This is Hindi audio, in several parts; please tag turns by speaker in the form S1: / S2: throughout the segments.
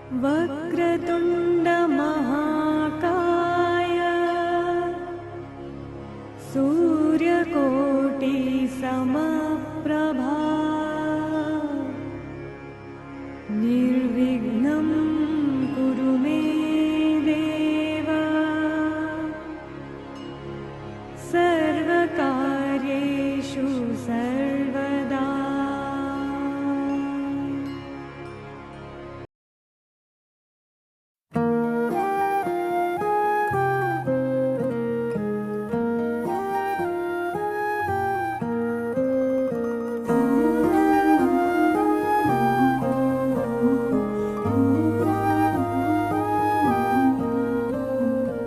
S1: वक्रतुण्ड महाकाय सूर्यकोटि समप्रभा निर्विघ्नं कुरु मे देव सर्वकार्येषु सर्वदा।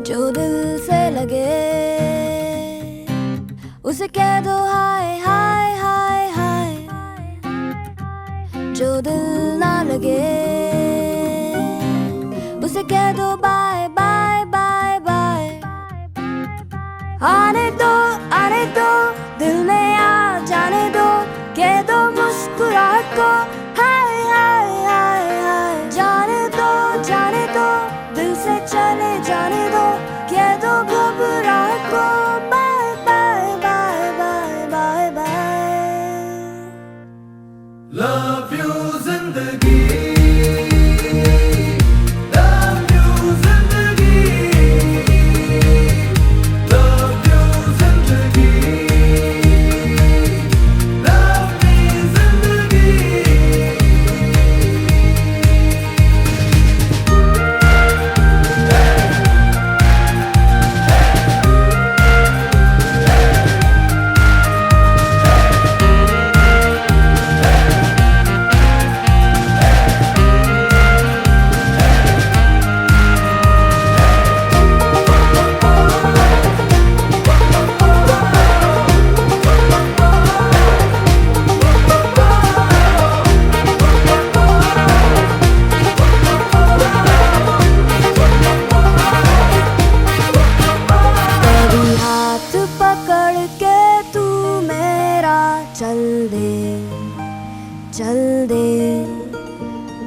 S2: जो दिल से लगे उसे कह दो हाय हाय हाय हाय, जो दिल ना लगे उसे कह दो बाय बाय बाय बाय। आने दो दिल में आ जाने दो, कह दो मुस्कुराहट को हाय हाय हाय हाय। जाने दो दिल से चले जाने दो, कह दो घबराहट को bye bye bye bye bye bye.
S3: Love you जिंदगी, love you जिंदगी, love you जिंदगी, love me जिंदगी।
S2: तेरी हाथ पकड़ के तू मेरा चल दे,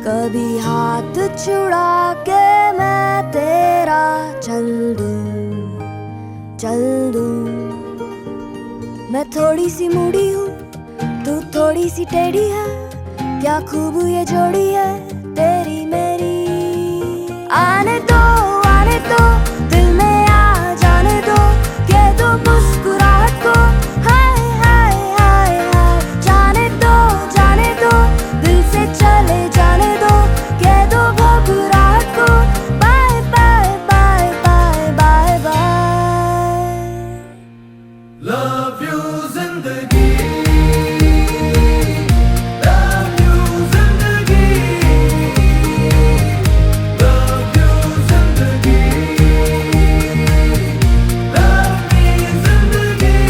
S2: कभी हाथ छुड़ा के मैं तेरा चल दूं। मैं थोड़ी सी मूडी हूँ, तू थोड़ी सी टेढ़ी है, क्या खूब ये जोड़ी है तेरी मेरी। आने दो दिल में आ जाने दो, कह दो मुस्कुराहट को हाय हाय हाय हाय। जाने दो दिल से चले जाने दो, कह दो घबराहट को bye bye bye bye bye bye.
S3: Love you जिंदगी, love you जिंदगी, love you जिंदगी, love me जिंदगी।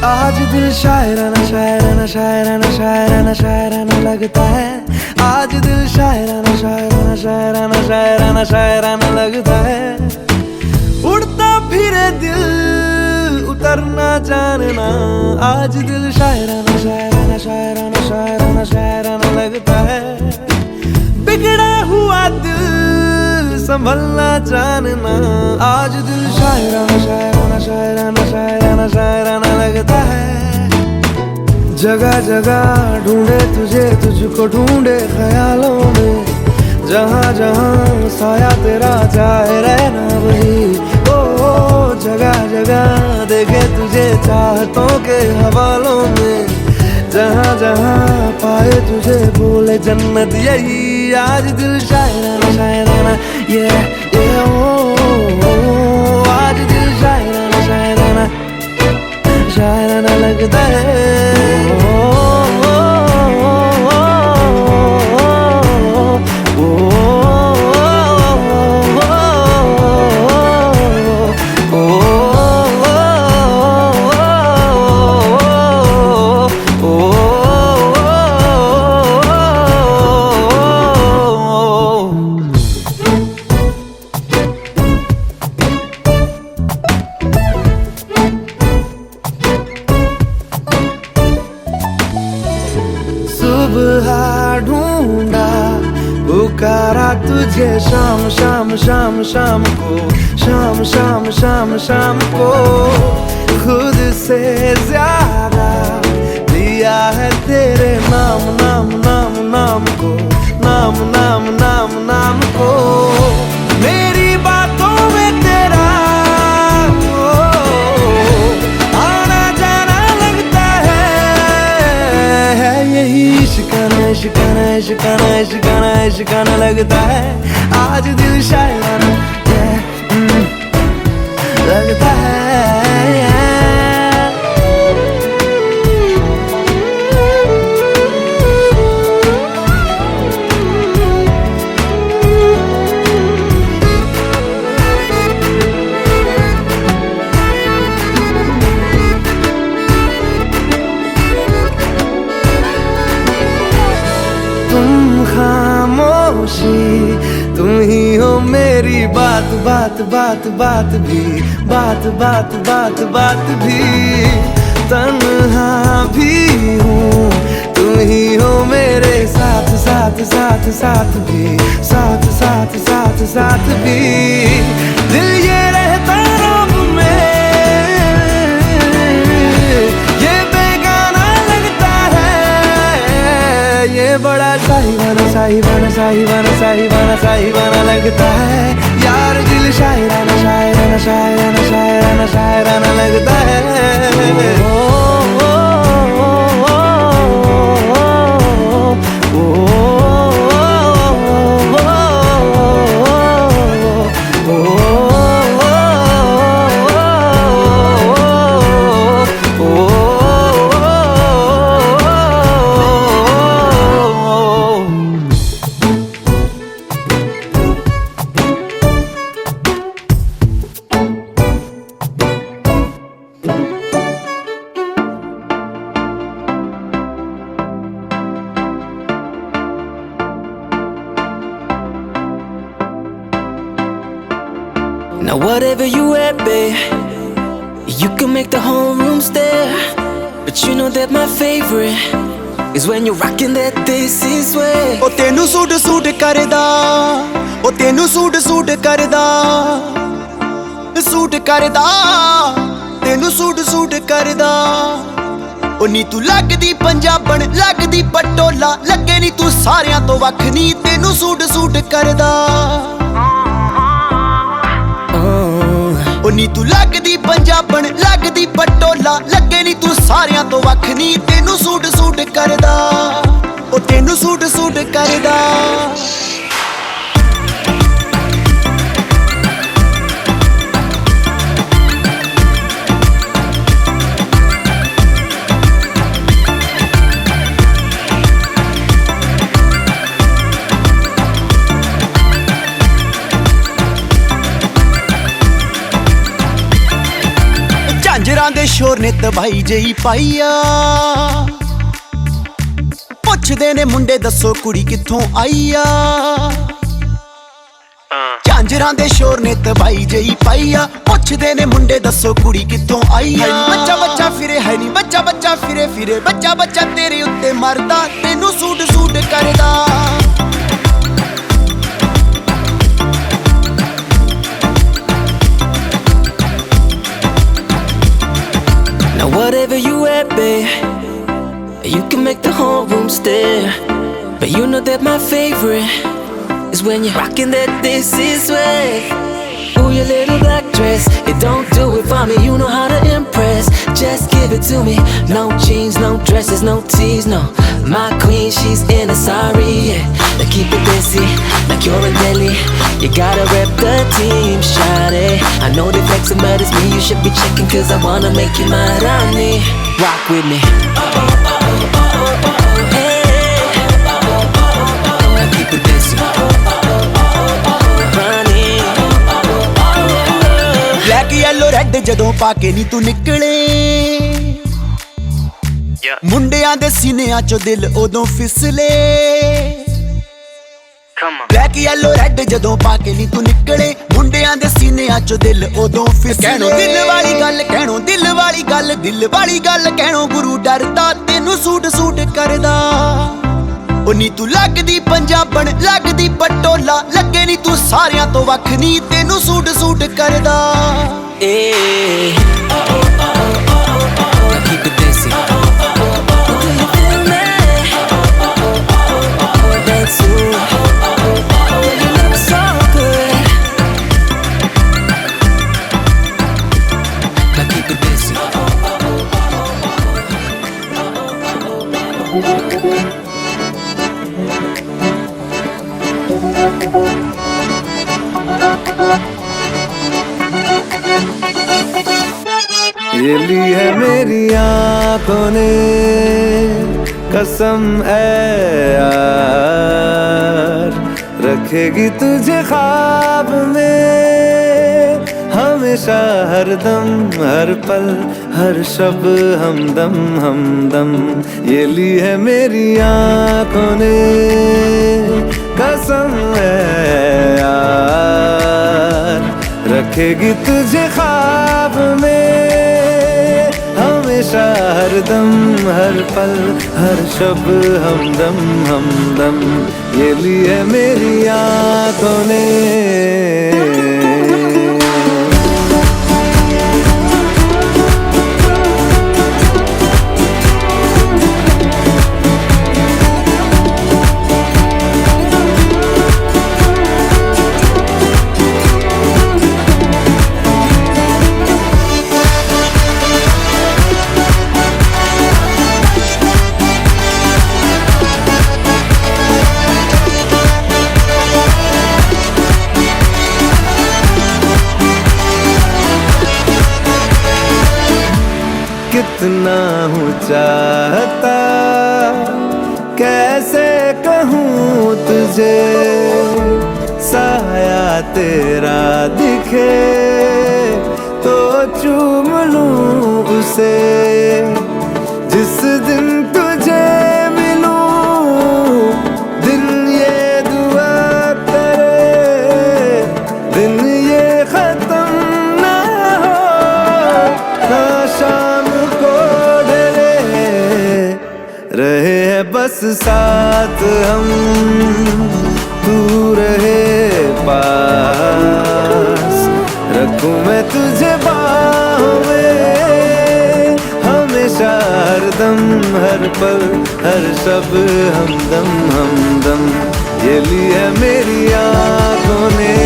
S4: आज दिल शायराना शायराना शायराना शायराना शायराना लगता है। आज दिल शायराना शायराना शायराना शायराना शायराना लगता है। उड़ता फिरे दिल उतरना जानना। आज दिल शायराना शायराना शायराना शायराना शायराना लगता है। बिगड़ा हुआ दिल संभलना जानना। आज दिल शायराना शायराना शायराना शायराना शायराना लगता है। जगह जगह ढूंढे तुझे, तुझको ढूंढे ख्यालों में। जहाँ जहाँ साया तेरा जाए रहना वही। ओ जगह जगह देखे तुझे चाहतों के हवालों में। जहाँ जहाँ पाए तुझे बोले जन्नत यही। आज दिल शायराना शायराना ये ओ आज दिल शायराना शायराना शायराना लगता है। सुबह ढूंढा पुकारा तुझे शाम शाम शाम शाम को। शाम शाम शाम शाम को खुद से ज्यादा लिया है तेरे नाम नाम नाम नाम को। नाम नाम नाम नाम को मेरी बातों में तेरा आना जाना लगता है। यही इश्काना इश्काना इश्काना इश्काना इश्काना लगता है। आज दिल शायराना लगता है। तुम खामोशी तुम ही हो मेरी बात बात बात बात भी। बात बात बात बात भी। तन्हा भी हूँ तुम ही हो मेरे साथ साथ साथ साथ भी। साथ साथ साथ साथ भी। दिल ये रहता रब में ये बेगाना लगता है। ये बड़ा साहिवाना साहिवाना साहिवाना साहिवाना साहिवाना लगता है। यार दिल शायराना शायराना शायराना शायराना शायराना लगता है।
S5: Now whatever you at, babe, you can make the whole room stare. But you know that my favorite is when you're rocking that this is way.
S6: ओ तेनू सूट सूट करदा, ओ तेनू सूट सूट करदा, सूट करदा, तेनू सूट सूट करदा। ओ नी तू लगदी पंजाबण लगदी पटोला, लगे नी तू सारियां तो वख नी, तेनू सूट सूट करदा। ओ नी तू लगदी पंजाबण लगदी पटोला, लगे नी तू सारियां तो वख नी, तेनू सूट सूट करदा। ओ तेनू सूट सूट करदा। झांजरां दे शोर ने तबाही जई पाईया पुछदे ने मुंडे दसो कुड़ी कित्थों आई आ झांजरां दे शोर ने तबाही जई पाईया पुछदे ने मुंडे दसो कुड़ी कित्थों आई आ बच्चा बच्चा फिरे है नी बच्चा बच्चा फिरे फिरे बच्चा बच्चा तेरे उत्ते मरदा तेनू सूट सूट करदा
S5: Now whatever you at, babe, you can make the whole room stare. But you know that my favorite is when you're rocking that this is way. Ooh, your little black dress, it don't do it for me, you know how to impress. Just give it to me, no jeans, no dresses, no tees, no. My queen, she's in a sari, yeah. Now keep it busy, like you're in Delhi. You gotta rep the team, shawty. I know the flexing, but it's me you should be checking, cause I wanna make you my Rani. Rock with me.
S6: Black yellow red जदों पाके नी तू निकले मुंडियां दे सीनियां चो दिल उदों फिसले ब्लैक येलो रेड जदों पाके नी तू निकले मुंडियां दे सीनियां चो दिल उदों फिसले कहणो दिल वाली गल कहणो दिल वाली गल कहणो गुरु डरदा तेनू सूट सूट करदा ओ नी तू लगदी पंजाबण लगदी पटोला लगे नी तू सारियां तो वख नी तेनू सूट सूट करदा
S5: Keep it desi. Do you feel me? That's you. You look so good. Now keep it desi.
S4: ये ली है मेरी आंखों ने कसम है यार रखेगी तुझे ख्वाब में हमेशा हर दम हर पल हर शब हमदम हमदम ये ली है मेरी आंखों ने कसम है यार रखेगी तुझे ख्वाब में हमेशा हर दम हर पल हर शब हमदम हमदम ये लिए मेरी आंखों ने कितना हूँ चाहता कैसे कहूँ तुझे साया तेरा दिखे तो चूम लूँ उसे जिस दिन तुझे मिलूं दिन ये दुआ करे दिन ये खत्म ना हो ना शाम रहे है बस साथ हम तू रहे पास रखूं मैं तुझे बाहों में हमेशा हर दम हर पल हर शब हमदम हमदम ये ली है मेरी आंखों ने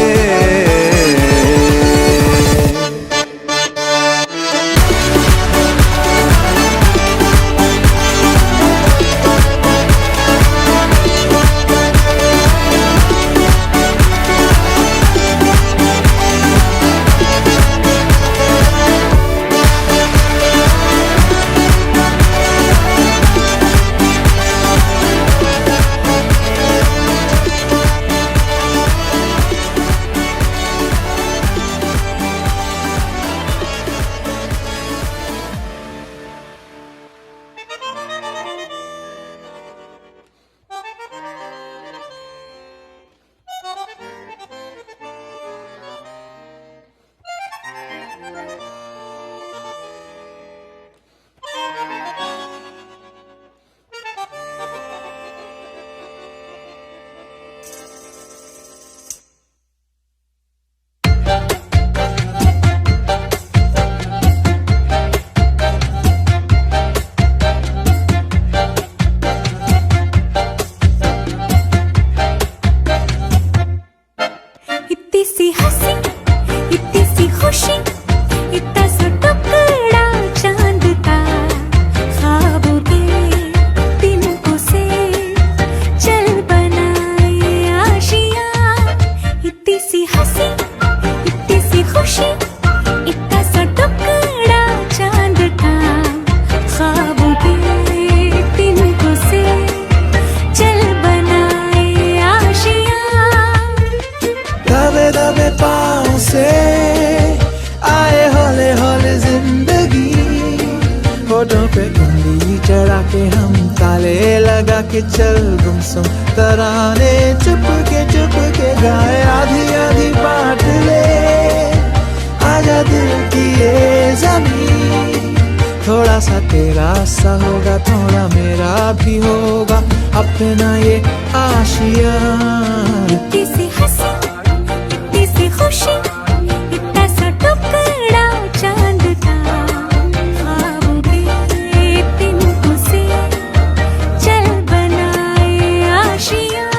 S4: पे कुंडी चढ़ा के हम ताले लगा के चल गुमसुम तराने चुप के गाए आधी आधी बांट ले आजा दिल की ये ज़मीन थोड़ा सा तेरा सा होगा थोड़ा मेरा भी होगा अपना ये आशिया
S2: इतनी सी हंसी इतनी सी खुशी इतना सा टुकड़ा चांद का ख्वाबों के तिनकों से चल बनाए आशिया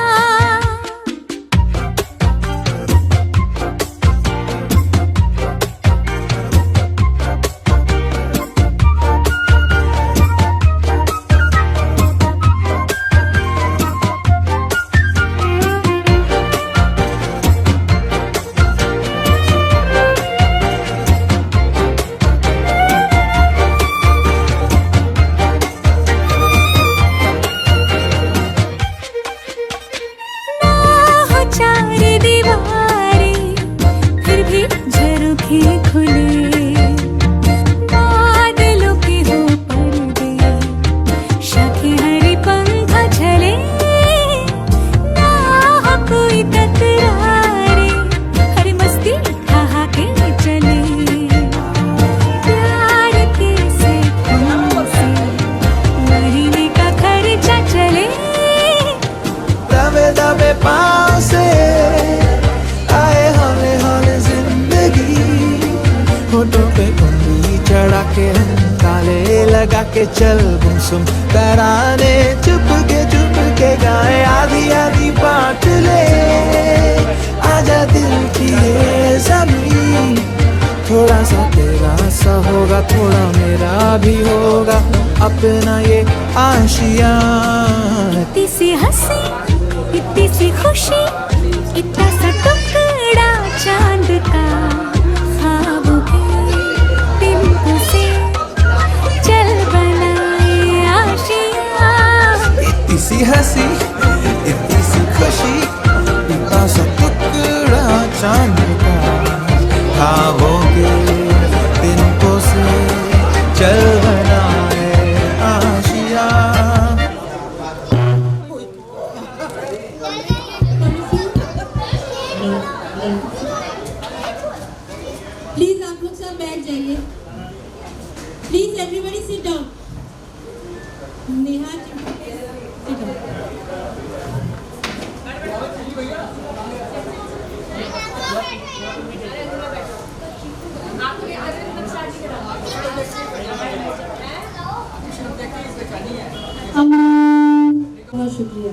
S4: के चल गुमसुम तराने चुप के गाए आधी आधी बांट ले आजा दिल की ये ज़मीन थोड़ा सा तेरा सा होगा थोड़ा मेरा भी होगा अपना ये आशिया
S2: इतनी सी हंसी इतनी सी खुशी इतना सा टुकड़ा चांद का ख्वाबों के तिनकों से चल बनाए आशिया
S4: इतनी सी हंसी इतनी सी खुशी इतना सा टुकड़ा चांद का ख्वाबों के तिनकों से चल बनाए आशिया
S7: प्लीज आप लोग सब बैठ जाइए please everybody sit down Neha sit down बहुत शुक्रिया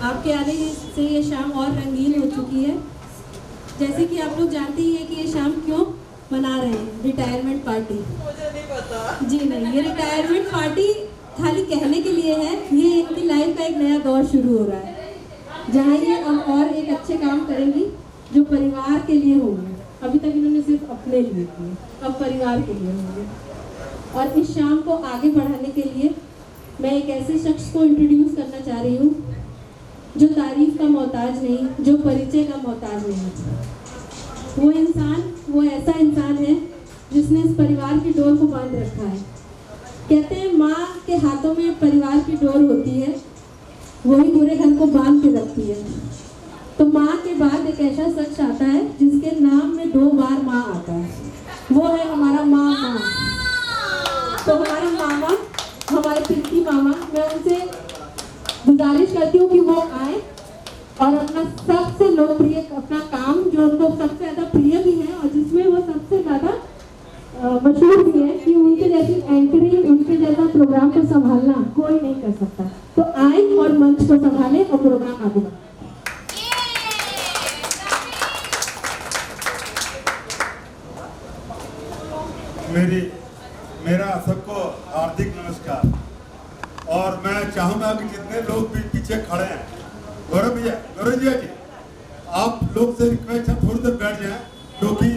S7: आपके आने से ये शाम और रंगीन हो चुकी है जैसे कि आप लोग जानते ही हैं कि ये शाम क्यों मना रहे हैं रिटायरमेंट पार्टी मुझे नहीं पता जी नहीं ये रिटायरमेंट पार्टी खाली कहने के लिए है ये इनकी लाइफ का एक नया दौर शुरू हो रहा है जहाँ ये अब और एक अच्छे काम करेंगी जो परिवार के लिए होंगे अभी तक इन्होंने सिर्फ अपने लिए किए अब परिवार के लिए होंगे और इस शाम को आगे बढ़ाने के लिए मैं एक ऐसे शख्स को इंट्रोड्यूस करना चाह रही हूँ जो तारीफ का मोहताज नहीं जो परिचय का मोहताज नहीं वो ऐसा इंसान है जिसने इस परिवार की डोर को बांध रखा है कहते हैं माँ के हाथों में परिवार की डोर होती है वही पूरे घर को बांध के रखती है तो माँ के बाद एक ऐसा शख्स आता है जिसके नाम में 2 बार माँ आता है वो है हमारा मामा तो हमारे मामा हमारे पिंकी मामा मैं उनसे गुजारिश करती हूँ कि वो आए और अपना सबसे लोकप्रिय अपना काम जो उनको सबसे ज़्यादा प्रिय भी है और जिसमें वो सबसे ज़्यादा मशहूर भी है कि उनके जैसी एंकरिंग उनके जैसा प्रोग्राम को संभालना कोई नहीं कर सकता तो आए और मंच को संभालें और प्रोग्राम आगे बढ़ाएं।
S8: मेरा सबको हार्दिक नमस्कार और मैं चाहूंगा कि जितने लोग भी पीछे खड़े हैं गौरव भैया जी आप लोग से रिक्वेस्ट है थोड़ी देर बैठ जाएं क्योंकि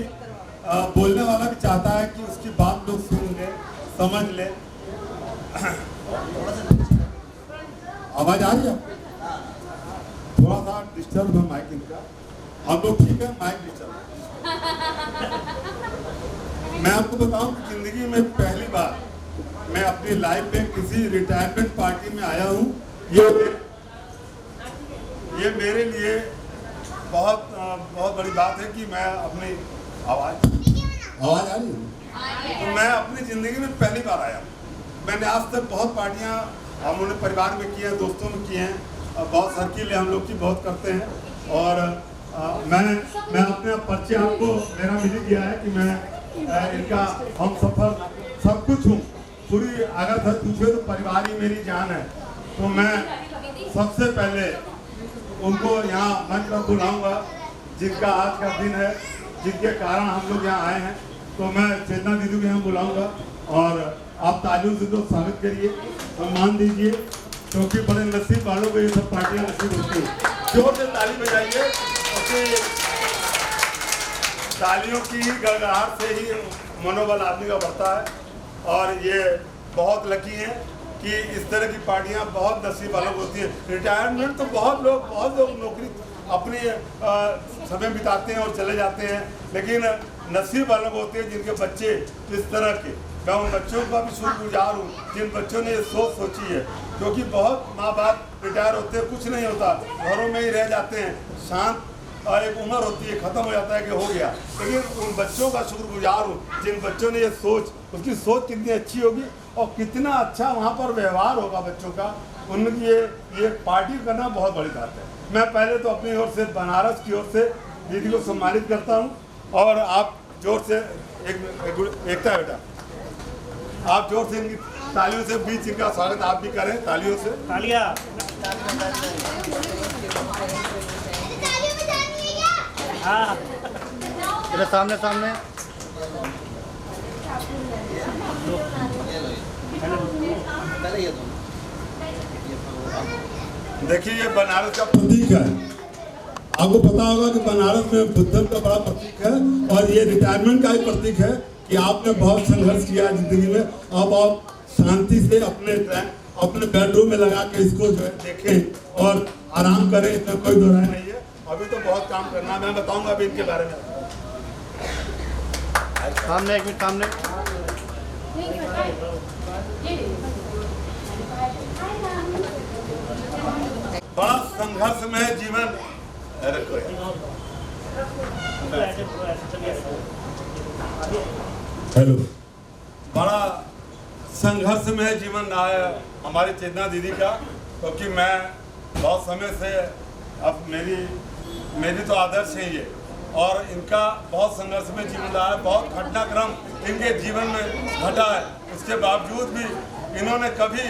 S8: बोलने वाला भी चाहता है कि उसकी बात लोग सुन ले समझ ले आवाज आ रही है थोड़ा सा डिस्टर्ब है माइक इनका हम लोग ठीक है माइक डिस्टर्ब मैं आपको बताऊं कि जिंदगी में पहली बार मैं अपनी लाइफ में किसी रिटायरमेंट पार्टी में आया हूँ, ये मेरे लिए बहुत बहुत बड़ी बात है कि मैं अपनी आवाज़ आ रही है, तो मैं अपनी ज़िंदगी में पहली बार आया हूँ। मैंने आज तक बहुत पार्टियाँ हम लोगों ने परिवार में की हैं, दोस्तों में की हैं, बहुत सर्किल है हम लोग की, बहुत करते हैं। और मैं अपने परिचय आपको मेरा मिल गया है कि मैं इनका हम सफ़र सब कुछ हूँ पूरी। अगर सर पूछे तो परिवार ही मेरी जान है। तो मैं सबसे पहले उनको यहाँ मंच पर बुलाऊंगा जिनका आज का दिन है, जिनके कारण हम लोग यहाँ आए हैं। तो मैं चेतना दीदी को यहाँ बुलाऊंगा और आप तालियों से तो स्वागत करिए, सम्मान दीजिए, क्योंकि बड़े नसीब वालों को ये सब पार्टियाँ नसीब होती हैं। जोर से ताली बजाइए, क्योंकि तालियों की गड़गड़ाहट से ही मनोबल आदमी का बढ़ता है। और ये बहुत लकी हैं कि इस तरह की पार्टियां बहुत नसीब वालों को होती है। रिटायरमेंट तो बहुत लोग नौकरी अपनी समय बिताते हैं और चले जाते हैं, लेकिन नसीब वालों को होती है जिनके बच्चे इस तरह के। मैं उन बच्चों का भी शुक्रगुजार हूँ जिन बच्चों ने ये सोच सोची है, क्योंकि बहुत माँ बाप रिटायर होते हैं, कुछ नहीं होता, घरों में ही रह जाते हैं, शांत एक उम्र होती है, ख़त्म हो जाता है कि हो गया। लेकिन उन बच्चों का शुक्रगुजार हूँ जिन बच्चों ने ये सोच, उसकी सोच कितनी अच्छी होगी और कितना अच्छा वहाँ पर व्यवहार होगा बच्चों का, उनकी ये पार्टी करना बहुत बड़ी बात है। मैं पहले तो अपनी ओर से बनारस की ओर से दीदी को सम्मानित करता हूँ। और आप जोर से एकता बेटा, आप जोर से इनकी तालियों से बीच इनका स्वागत आप भी करें, तालियों से। तालियां। हाँ, सामने सामने। देखिए ये बनारस का प्रतीक है, आपको पता होगा कि बनारस में बुद्धम का बड़ा प्रतीक है और ये रिटायरमेंट का ही प्रतीक है कि आपने बहुत संघर्ष किया जिंदगी में। अब आप शांति से अपने बेडरूम में लगा के इसको जो है देखें और आराम करें, इसमें कोई दो राय नहीं है। अभी तो बहुत काम करना है, मैं बताऊंगा अभी इनके बारे में। सामने एक मिनट, सामने बड़ा संघर्षमय जीवन। हेलो, बड़ा संघर्षमय जीवन रहा है हमारी चेतना दीदी का, क्योंकि मैं बहुत समय से, अब मेरी तो आदर्श है ये, और इनका बहुत संघर्षमय जीवन रहा है, बहुत घटनाक्रम इनके जीवन में घटा है। उसके बावजूद भी इन्होंने कभी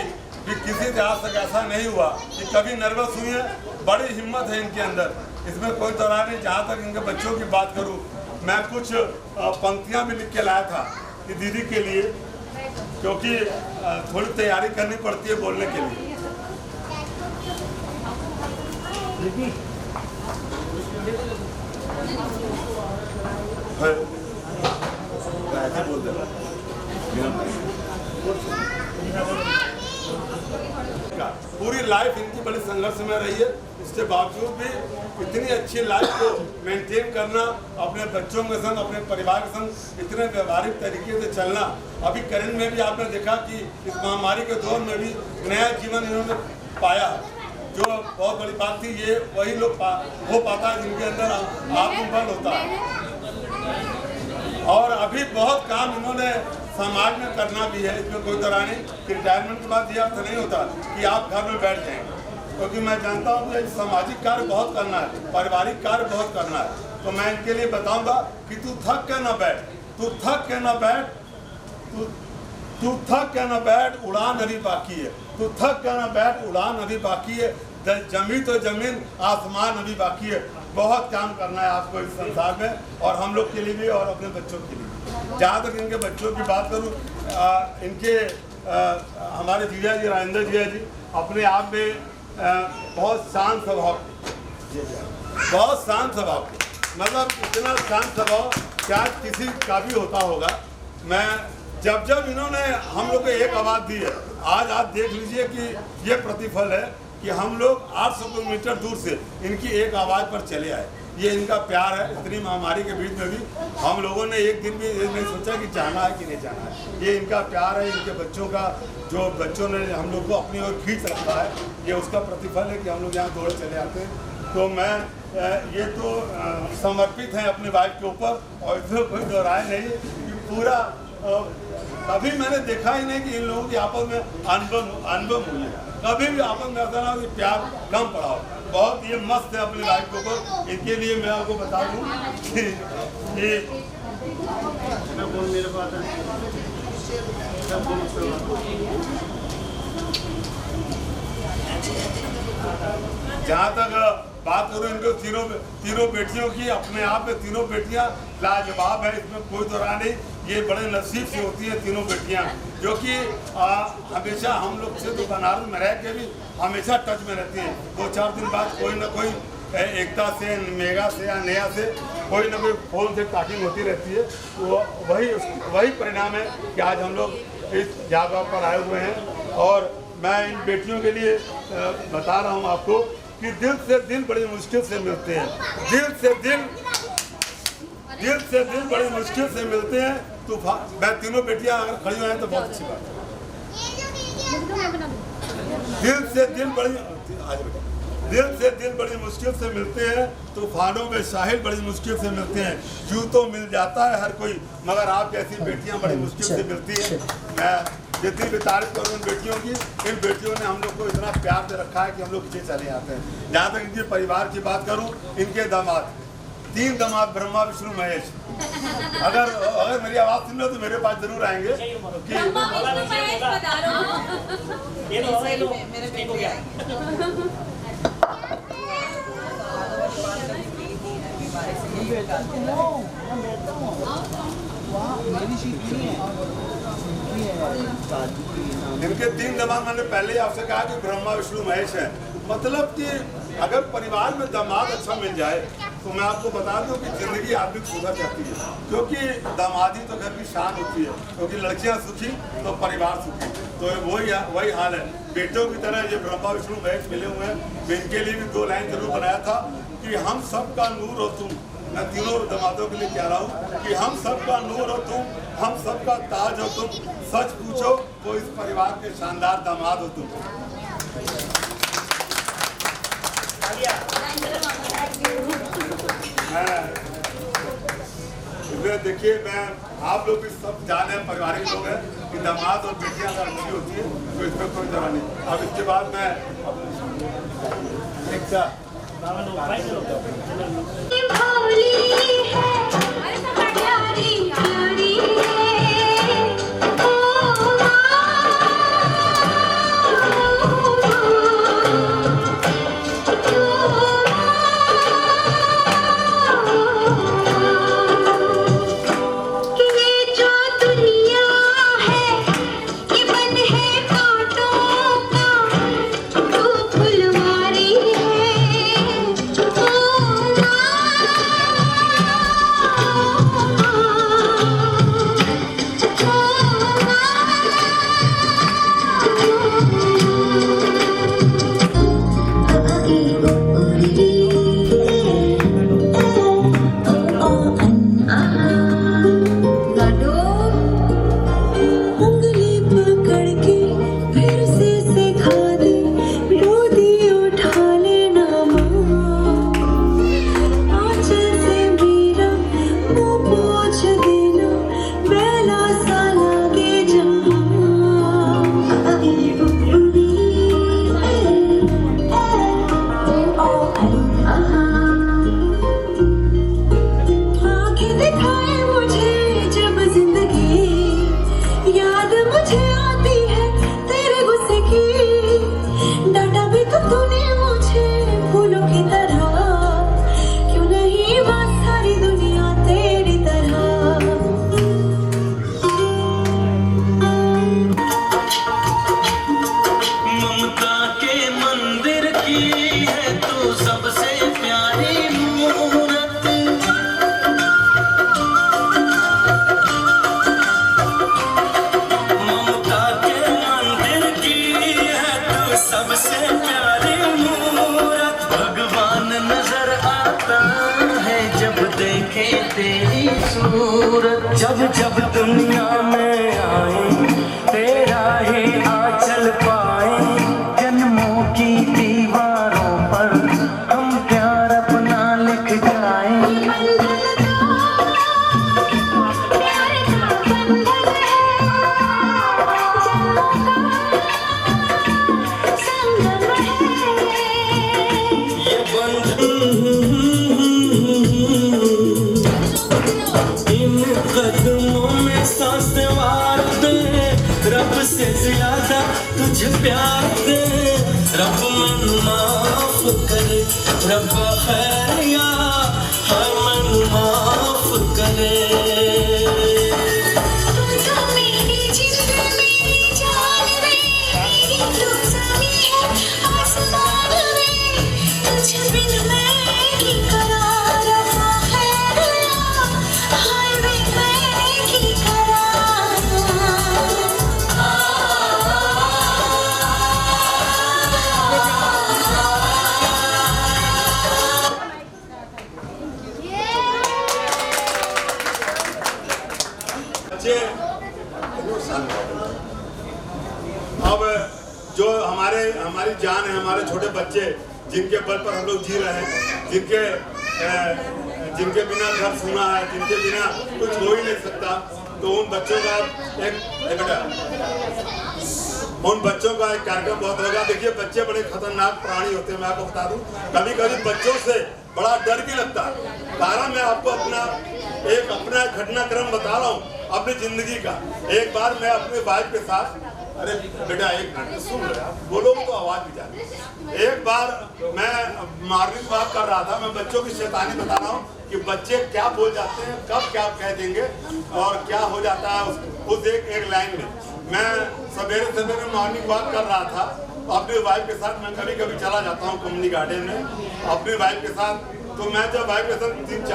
S8: भी किसी से आज तक ऐसा नहीं हुआ कि कभी नर्वस हुई है। बड़ी हिम्मत है इनके अंदर, इसमें कोई दौरान नहीं। जहाँ तक इनके बच्चों की बात करूँ, मैं कुछ पंक्तियाँ भी लिख के लाया था कि दीदी के लिए, क्योंकि थोड़ी तैयारी करनी पड़ती है बोलने के लिए। ऐसे बोल दे पूरी लाइफ इनकी बड़ी संघर्ष में रही है, इसके बावजूद भी इतनी अच्छी लाइफ को मेंटेन करना, अपने बच्चों के संग, अपने परिवार के संग इतने व्यवहारिक तरीके से चलना। अभी करंट में भी आपने देखा कि इस महामारी के दौर में भी नया जीवन इन्होंने पाया, जो बहुत बड़ी बात थी। ये वही लोग हो पाता है जिनके अंदर आत्मबल होता है। और अभी बहुत काम इन्होंने समाज में करना भी है, इसमें कोई तरह नहीं। रिटायरमेंट के बाद ये अर्थ नहीं होता कि आप घर में बैठ जाएंगे, क्योंकि मैं जानता हूँ कि सामाजिक कार्य बहुत करना है, पारिवारिक कार्य बहुत करना है। तो मैं इनके लिए बताऊंगा कि तू थक के ना बैठ, तू थक के ना बैठ, तू थक के ना बैठ, उड़ान अभी बाकी है। तू थक के ना बैठ, उड़ान अभी बाकी है। जमीन तो जमीन, आसमान अभी बाकी है। बहुत काम करना है आपको इस संसार में, और हम लोग के लिए भी और अपने बच्चों के लिए। जहाँ तक इनके बच्चों की बात करूँ, इनके हमारे जीजा जी, राजेंद्र जीजा जी अपने आप में बहुत शांत स्वभाव, बहुत शांत स्वभाव, मतलब इतना शांत स्वभाव क्या किसी का भी होता होगा। मैं जब इन्होंने हम लोग को एक आवाज़ दी है, आज आप देख लीजिए कि ये प्रतिफल है कि हम लोग 800 किलोमीटर दूर से इनकी एक आवाज़ पर चले आए। ये इनका प्यार है। इतनी महामारी के बीच में भी हम लोगों ने एक दिन भी ये नहीं सोचा कि जाना है कि नहीं जाना है। ये इनका प्यार है, इनके बच्चों का, जो बच्चों ने हम लोग को अपनी ओर खींच रखा है, ये उसका प्रतिफल है कि हम लोग यहाँ दौड़े चले आते हैं। तो मैं ये तो समर्पित हैं अपनी वाइफ के ऊपर, और इसमें कोई दो राय नहीं कि पूरा कभी मैंने देखा ही नहीं कि इन लोगों की आपस में अनुभव हुई है। कभी भी आपस में ऐसा ना हो कि प्यार कम पड़ा हो। बहुत ये मस्त है अपनी लाइफ के ऊपर। इनके लिए मैं आपको बता दूं कि जहाँ तक बात करूँ इनको तीनों बेटियों की, अपने आप में तीनों बेटियाँ लाजवाब है, इसमें कोई दो राय नहीं। ये बड़े नसीब से होती है तीनों बेटियाँ, जो कि हमेशा हम लोग से तो बनारस में रह के भी हमेशा टच में रहती हैं। 2-4 दिन बाद कोई ना कोई एकता से, मेगा से या नया से कोई ना कोई फोन से टॉकिंग होती रहती है। तो वही परिणाम है कि आज हम लोग इस जगह पर आए हुए हैं। और मैं इन बेटियों के लिए बता रहा हूँ आपको कि दिल से दिल बड़ी मुश्किल से मिलते हैं। दिल से दिल बड़ी मुश्किल से मिलते हैं। तो मैं तीनों बेटियां अगर खड़ी हुई हैं तो बहुत अच्छी बात है। दिल से दिल बड़ी मुश्किल से मिलते हैं। तूफानों में साहिल बड़ी मुश्किल से मिलते हैं। यूं तो मिल जाता है हर कोई, मगर आप जैसी बेटियां बड़ी मुश्किल से मिलती है। मैं जितनी भी तारीफ करूँ इन बेटियों की, इन बेटियों ने हम लोग को इतना प्यार से रखा है कि हम लोग पीछे चले आते हैं। जहाँ तक इनके परिवार की बात करूँ, इनके दामाद 3 दामाद, ब्रह्मा विष्णु महेश। अगर मेरी आवाज़ सुन लो तो मेरे पास जरूर आएंगे। इनके 3 दामाद, मैंने पहले ही आपसे कहा कि ब्रह्मा विष्णु महेश है। मतलब कि अगर परिवार में दामाद अच्छा मिल जाए तो मैं आपको बता दूं कि जिंदगी आदमी सुधर जाती है। क्योंकि दामादी तो घर की शान होती है, क्योंकि लड़कियां सुखी तो परिवार सुखी। तो वही हाल है। बेटों की तरह ये ब्रह्मा विष्णु महेश मिले हुए हैं। मैं इनके लिए भी 2 लाइन जरूर बनाया था कि हम सबका नूर हो तुम। मैं तीनों दामादों के लिए कह रहा हूँ कि हम सबका नूर हो तुम, हम सबका ताज हो तुम। सच पूछो तो इस परिवार के शानदार दामाद हो तुम। देखिए, मैं आप लोग भी सब जाने पारिवारिक लोग हैं कि दामाद और बेटियां अगर अच्छी होती है तो इसमें कोई जगह नहीं। अब इसके बाद मैं
S9: सूरत जब जब दुनिया में आए, तेरा ही आंचल पाए। जन्मों की दीवारों पर हम प्यार अपना लिख जाए। रब से ज्यादा तुझे प्यार दे, रब मन माफ करे, रब खैरिया हर मन माफ करे।
S8: अब जो हमारी जान है, हमारे छोटे बच्चे जिनके बल पर हम लोग जी रहे हैं, जिनके बिना घर सुना है, जिनके बिना कुछ हो ही नहीं सकता, तो उन बच्चों का एक कार्यक्रम बहुत होगा। देखिए, बच्चे बड़े खतरनाक प्राणी होते हैं, मैं आपको बता दूं। कभी कभी बच्चों से बड़ा डर भी लगता है। कारण मैं आपको अपना घटनाक्रम बता रहा हूँ अपनी जिंदगी का। एक बार मैं अपने वाइफ के साथ, अरे बेटा एक मिनट सुन रहे आप, बोलोगे तो आवाज भी जाती। एक बार मैं मॉर्निंग वॉक कर रहा था, मैं बच्चों की शैतानी बता रहा हूँ कि बच्चे क्या बोल जाते हैं, कब क्या कह देंगे और क्या हो जाता है उस एक लाइन में। मैं सवेरे मॉर्निंग वॉक कर रहा था अपनी वाइफ के साथ। मैं कभी कभी चला जाता हूँ कम्युनिटी गार्डन में अपनी वाइफ के साथ। तो मैं जब वाइफ के साथ तीन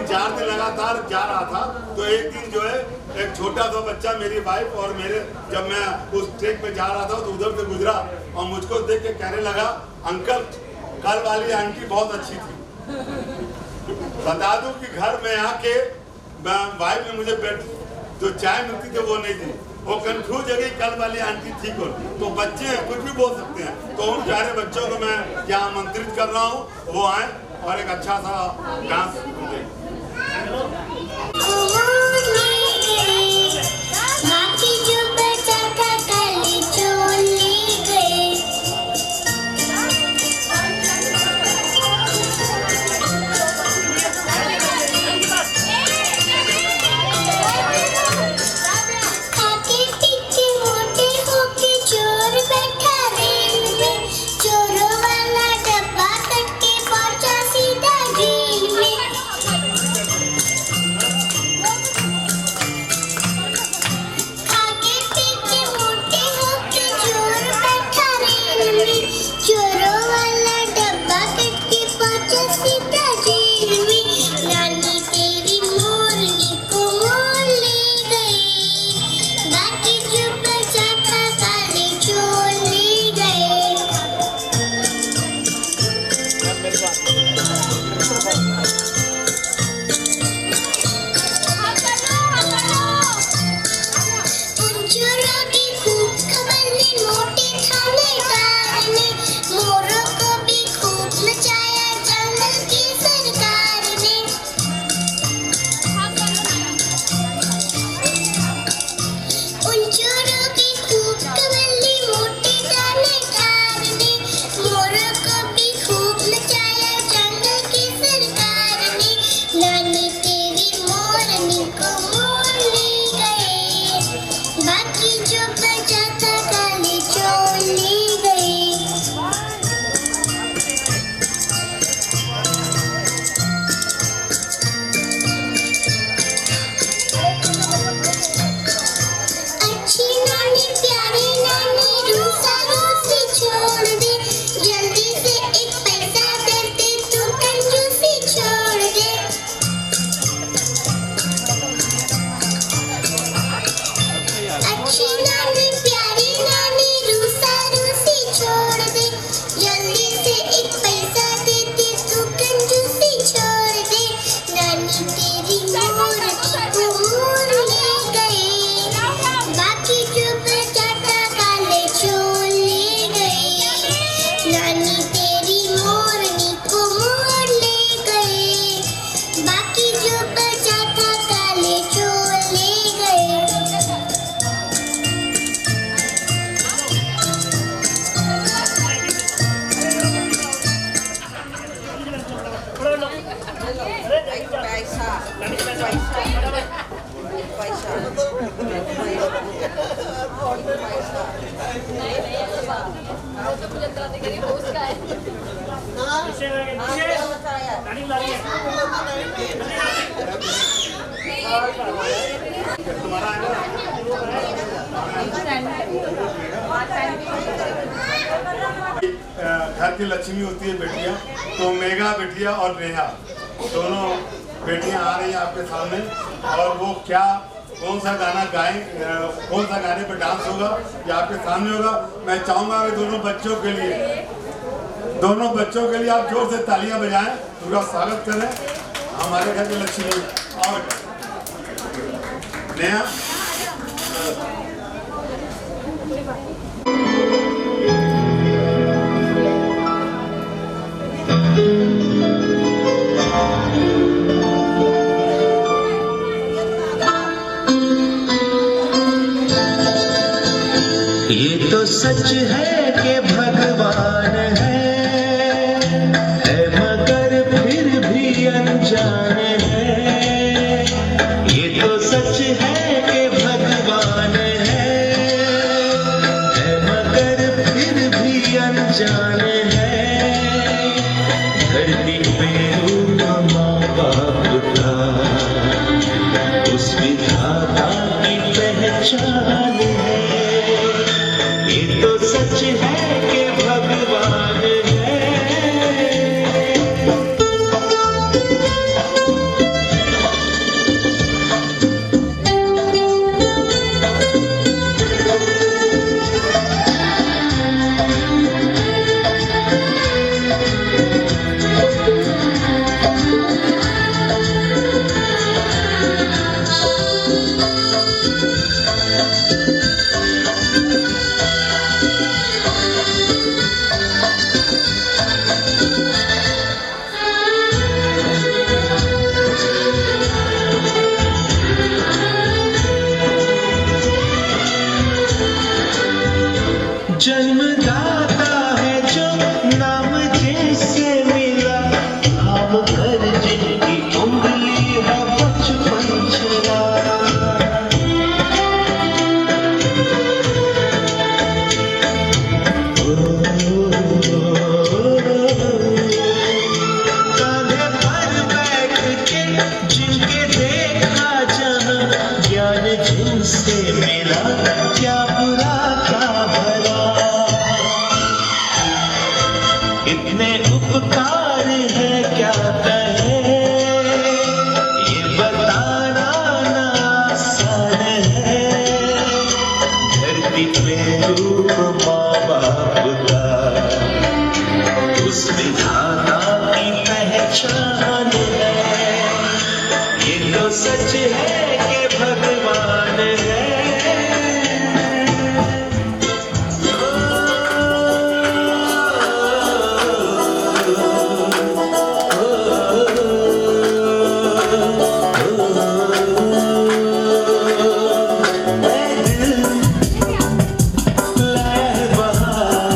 S8: चार दिन लगातार जा रहा था, तो एक दिन जो है एक छोटा सा बच्चा मेरी वाइफ और मेरे, जब मैं उस ट्रैक पे जा रहा था तो उधर से गुजरा और मुझको देख के कहने लगा, अंकल कल वाली आंटी बहुत अच्छी थी। बता दूं कि घर में आके वाइफ ने मुझे जो चाय मिलती थी वो नहीं थी। वो कंफ्यूज है कि कल वाली आंटी ठीक हो। तो बच्चे हैं, कुछ भी बोल सकते हैं। तो उन प्यारे बच्चों को मैं यहाँ आमंत्रित कर रहा हूँ, वो आए और एक अच्छा सा डांस दें। घर की लक्ष्मी होती है बेटियां, तो मेघा बिटिया और नेहा दोनों बेटियां आ रही हैं आपके सामने, और वो क्या कौन सा गाना गाएं, कौन सा गाने पर डांस होगा ये आपके सामने होगा। मैं चाहूंगा कि दोनों बच्चों के लिए आप जोर से तालियां बजाएं, पूरा स्वागत करें हमारे घर की लक्ष्मी। और नेहा
S9: ये तो सच है कि भगवान है मगर फिर भी अनजान है। ये तो सच है कि भगवान है मगर फिर भी अनजान है। धरती पे माँ बाप का उस विधाता की पहचान है। ये तो सच है कि भगवान है। जन्मदाता है जो नाम जिनसे मिला, नाम कर जिनकी उंगली है बचपन चला। कांधे पर बैठ के जिनके देखा जहां, ज्ञान जिनसे मिला क्या बुरा क्या भला। इतने उपकार है क्या कहे, ये बताना ना आसान है। धरती पे रूप माँ बाप का उस विधाता की पहचान है। ये तो सच है कि भगवान है। लहर बहा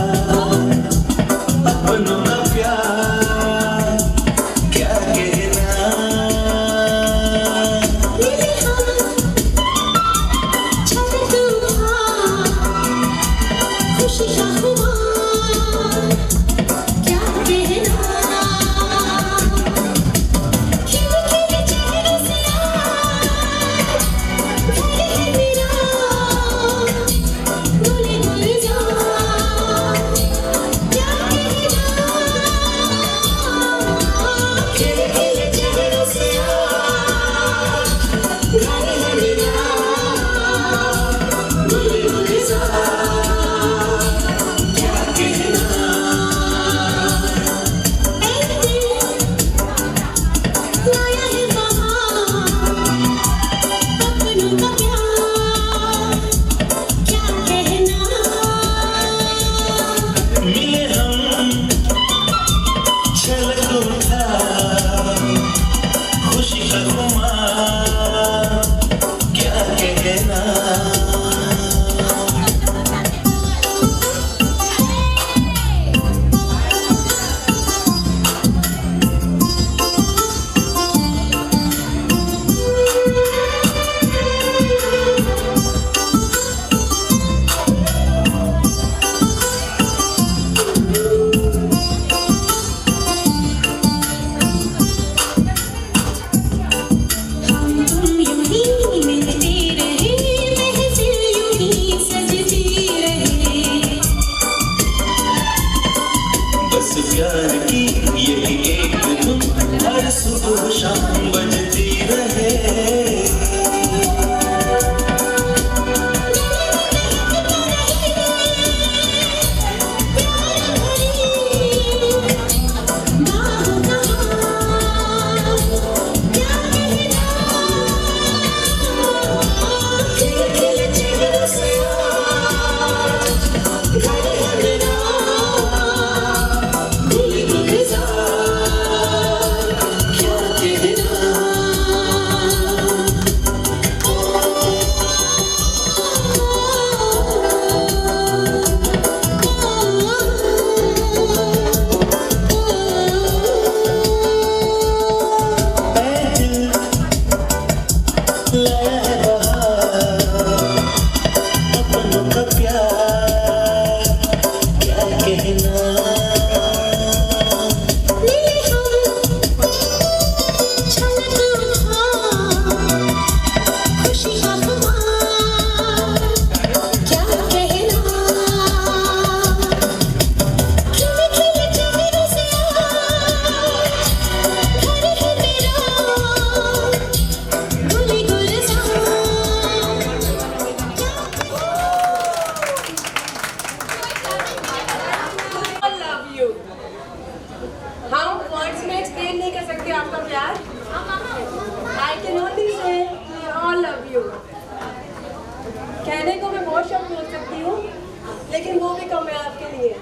S7: लेकिन वो भी कम है आपके लिए।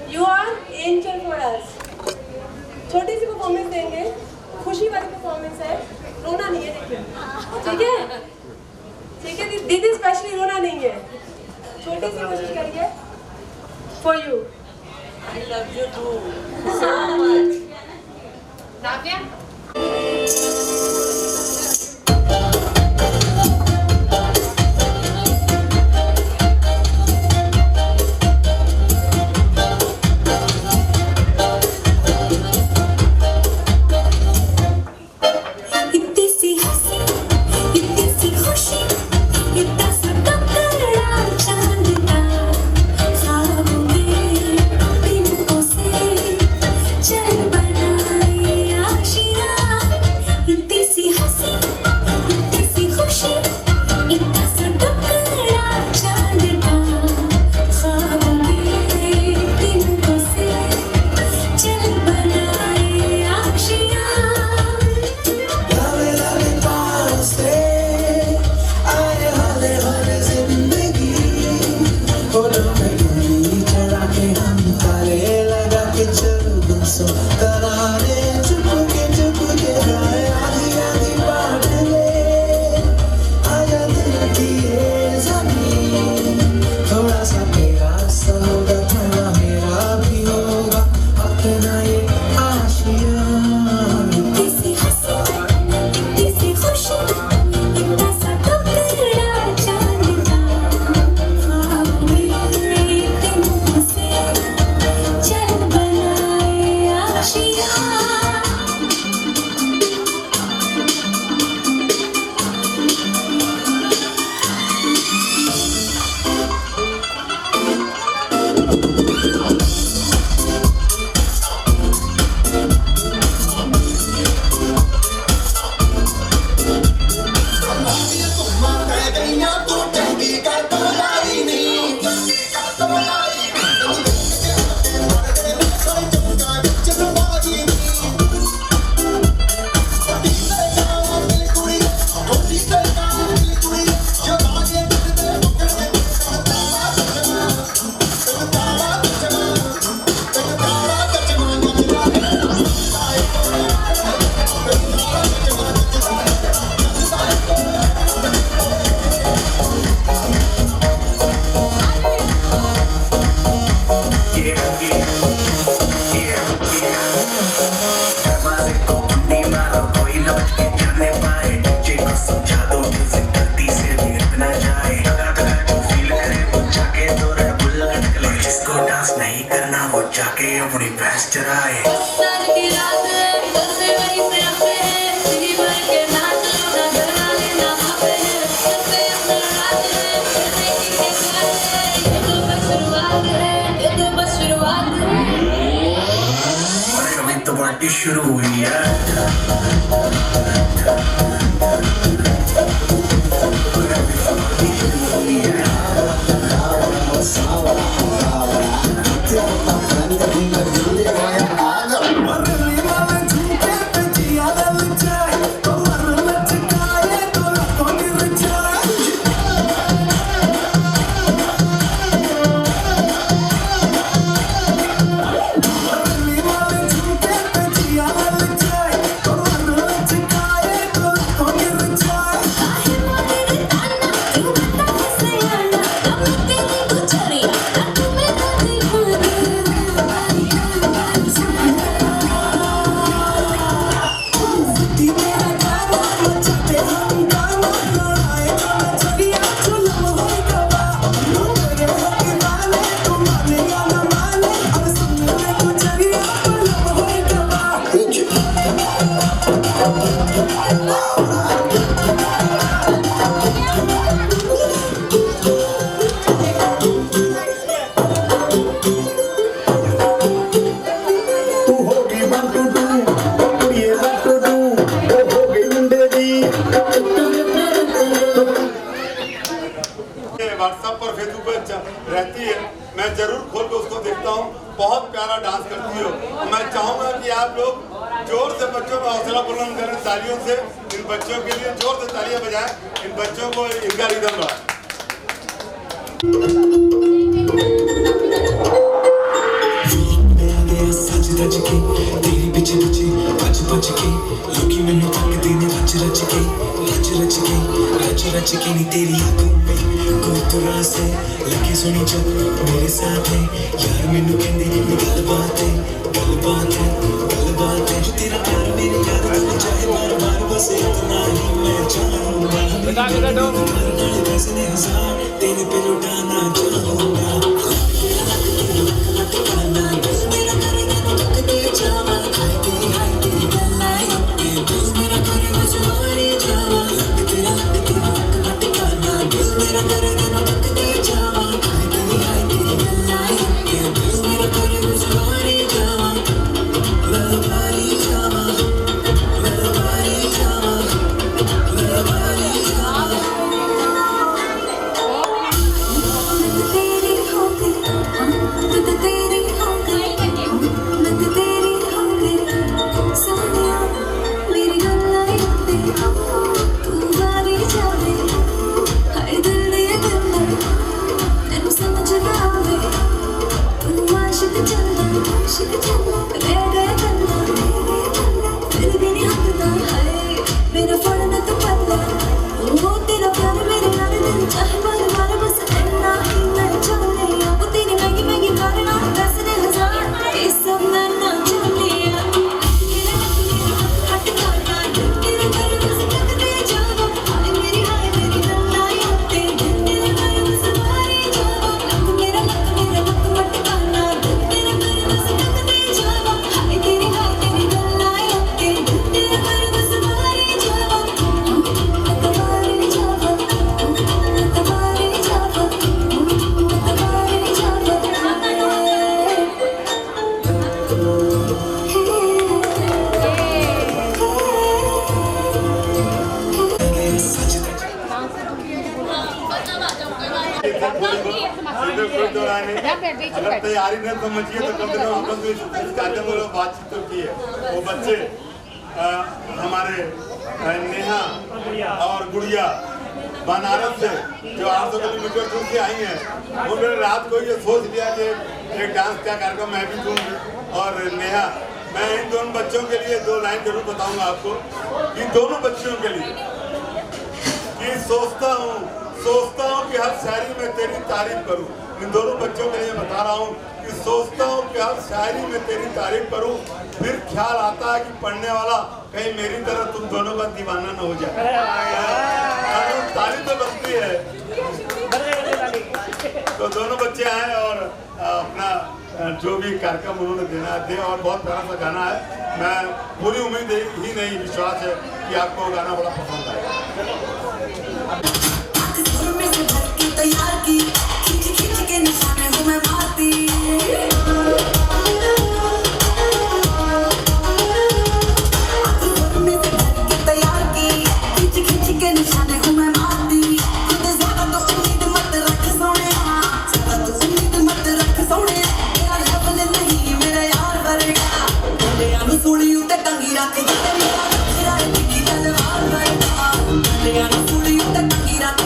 S7: You are angel for us. छोटी सी परफॉर्मेंस देंगे, खुशी वाली परफॉर्मेंस है, रोना नहीं है लेकिन, ठीक है? ठीक है दीदी, स्पेशली रोना नहीं है, छोटी सी कोशिश करिए। For you. I love you too so much. Navya.
S9: शुरू हुई है।
S8: व्हाट्सएप पर फेसबुक पर रहती है, मैं जरूर खोल के उसको देखता हूँ। बहुत प्यारा डांस करती हो। मैं चाहूँगा कि आप लोग जोर से बच्चों का हौसला बुलंद करें, तालियों से इन बच्चों के लिए जोर से तालियां बजाएं, इन बच्चों को इनका रिदम बढ़ाएं।
S10: रच के नी तेरी आंखों में कोई तुरा से लगे सुनी जब मेरे साथ है यार मैनू कहंदे गल बात है तेरा प्यार मेरे यार दिल चाहे बार बार बस इतना ही मैं चाहूंगा वैसे हजार तेरे पे लुटाना चाहूंगा
S8: अगर तैयारी नहीं समझिए तो कम से कम इस कार्यक्रम में बातचीत तो की है। वो बच्चे हमारे नेहा और गुड़िया बनारस से जो 800 किलोमीटर दूर से आई हैं, उन्होंने रात को ये सोच लिया कि एक डांस का कार्यक्रम मैं भी दूंगी। और नेहा, मैं इन दोनों बच्चों के लिए 2 लाइन जरूर बताऊंगा आपको। इन दोनों बच्चों के लिए कि सोचता हूँ कि हर शायरी में तेरी तारीफ करूँ। इन दोनों बच्चों के लिए बता रहा हूँ कि सोचता हूँ कि हर शायरी में तेरी तारीफ करूँ, फिर ख्याल आता है कि पढ़ने वाला कहीं मेरी तरह तुम दोनों का दीवाना न हो जाए। तारीफ तो बनती है। तो दोनों बच्चे आए और अपना जो भी कार्यक्रम उन्होंने देना दे, और बहुत प्यारा सा गाना है। मैं पूरी उम्मीद ही नहीं, विश्वास है कि आपको गाना बड़ा पसंद आएगा।
S11: तैयार की खींच खींच के निशाने हूँ मैं मारती तैयार की खींच खींच के निशाने हूँ मैं मारती ज्यादा तो उम्मीद मत रख सोने मेरा लेवल नहीं मेरा यार भरेगा सुनी उते टंगी रख तलवार भरेगा सुनी उते टंगी रख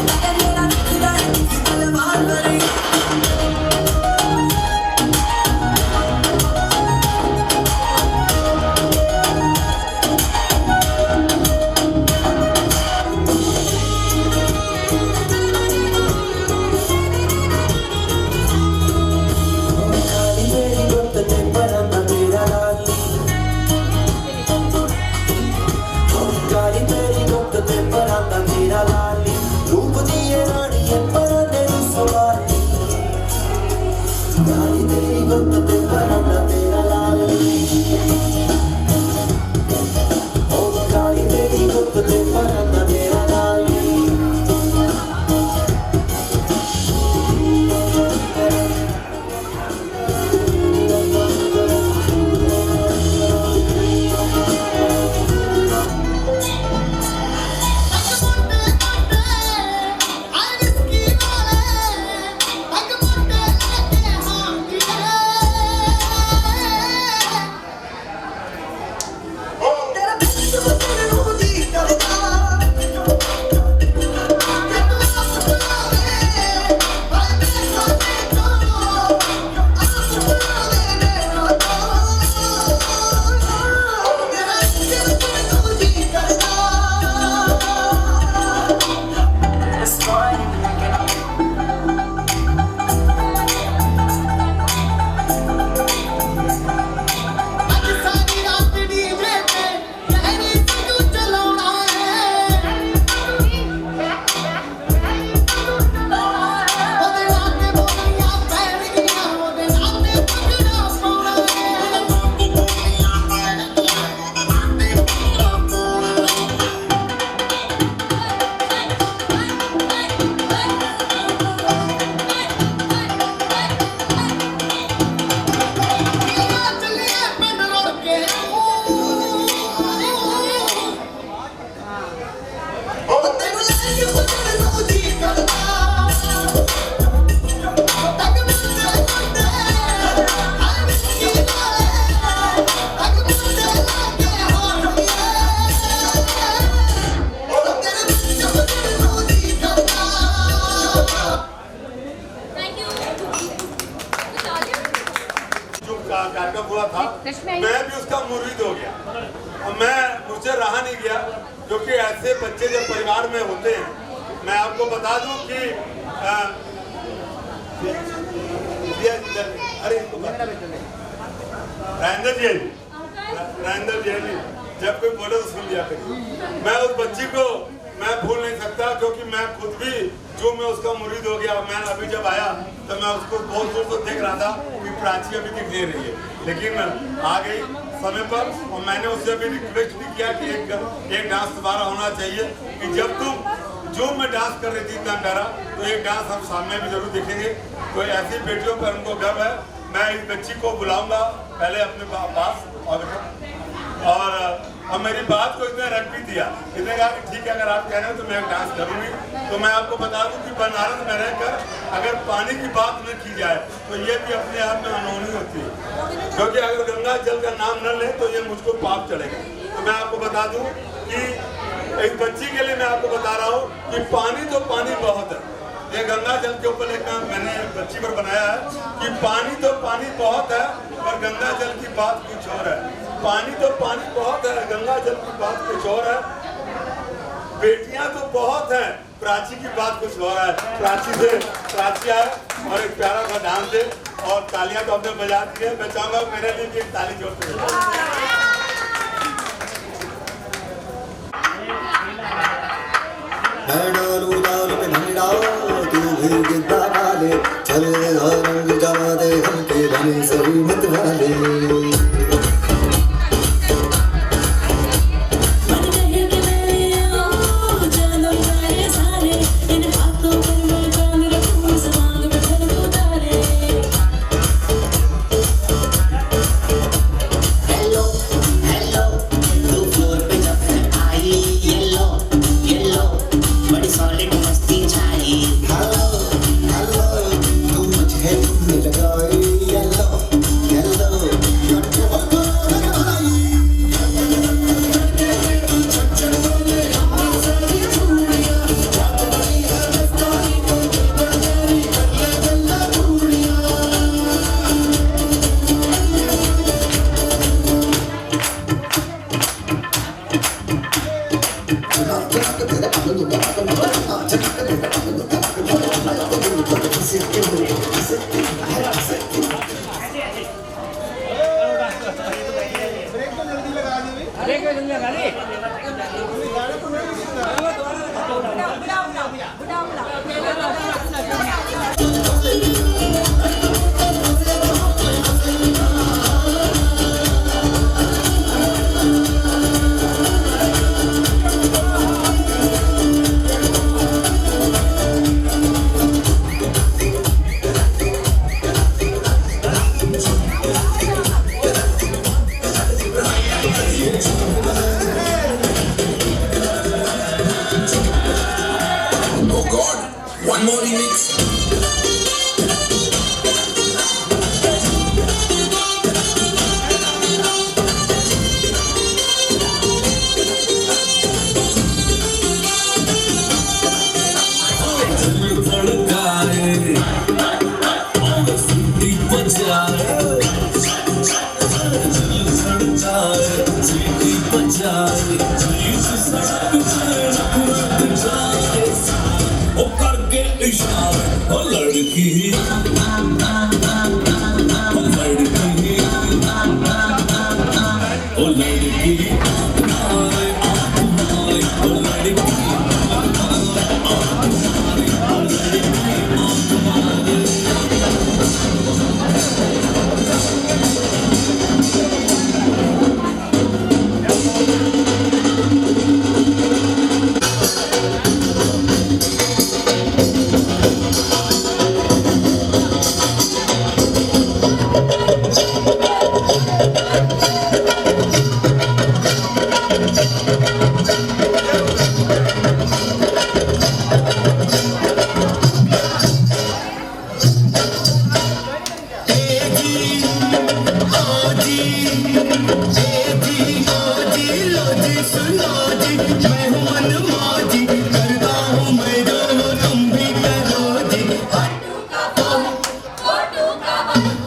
S8: कार्यक्रम हुआ था, मैं भी उसका मुरीद हो गया। मुझसे रहा नहीं गया, क्योंकि ऐसे बच्चे जब परिवार में होते हैं, मैं आपको बता दूं कि राजेंद्र जी जब कोई बोले तो सुन लिया करिए। मैं उस बच्ची को मैं भूल नहीं सकता, क्योंकि मैं खुद भी जो मैं उसका मुरीद हो गया। मैं अभी जब आया तो मैं उसको बहुत दूर से देख रहा था कि प्राची अभी दिख नहीं रही है, लेकिन आ गई समय पर। और मैंने उससे भी रिक्वेस्ट भी किया कि एक डांस तुम्हारा होना चाहिए, कि जब तुम जो मैं डांस कर रही थी इतना प्यारा, तो एक डांस हम सामने भी जरूर देखेंगे। तो ऐसी बेटियों पर हमको गर्व है। मैं इस बच्ची को बुलाऊंगा पहले अपने पास, और मेरी बात को इसने रख भी दिया। इसने कहा कि ठीक है, अगर आप कह रहे हो तो मैं डांस करूंगी। तो मैं आपको बता दूं कि बनारस में रहकर अगर पानी की बात न की जाए तो ये भी अपने आप में अनहोनी होती है, क्योंकि अगर गंगा जल का नाम न ले तो ये मुझको पाप चढ़ेगा। तो मैं आपको बता दूं कि एक बच्ची के लिए मैं आपको बता रहा हूँ कि पानी तो पानी बहुत है। ये गंगा जल के ऊपर एक मैंने बच्ची पर बनाया है कि पानी तो पानी बहुत है, पर गंगा जल की बात कुछ और है। पानी तो पानी बहुत है, गंगा जल की बात कुछ और है। बेटियां तो बहुत हैं, प्राची की बात कुछ और है। प्राची आए और एक प्यारा सा डांस दे, और तालियां तो आपने बजा दी है। मैं चाहूंगा मेरे लिए भी एक ताली जोड़ते हैं।
S10: चले रंग जमा दे हमके बने सभी मत वाले।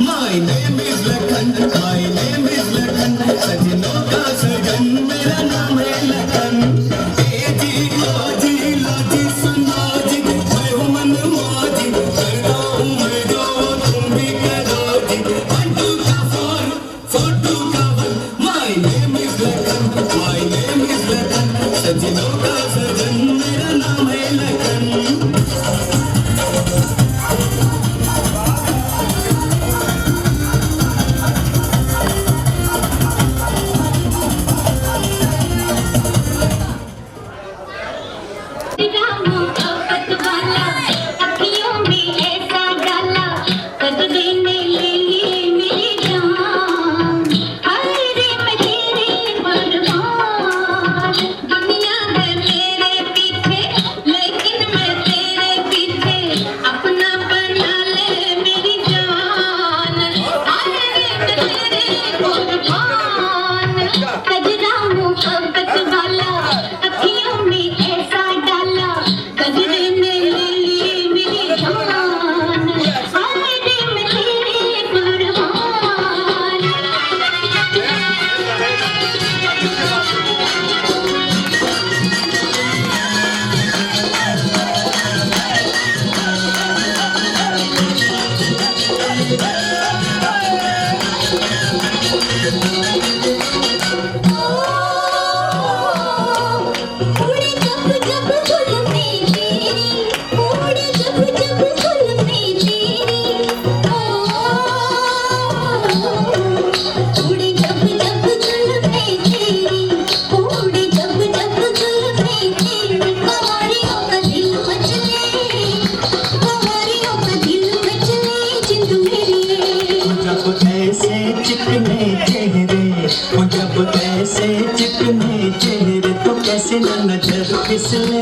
S10: My name is Lekha. लगन माय नेम इज लगन सजनों का सजन मेरा नाम है लगन ए जी लो जी सुनो जी मैं हूँ मनमोजी करता हूँ मैं जो तुम भी करो जी 1 2 का 4 4 2 का 1 माय नेम इज लगन सजनों का सजन मेरा नाम है लगन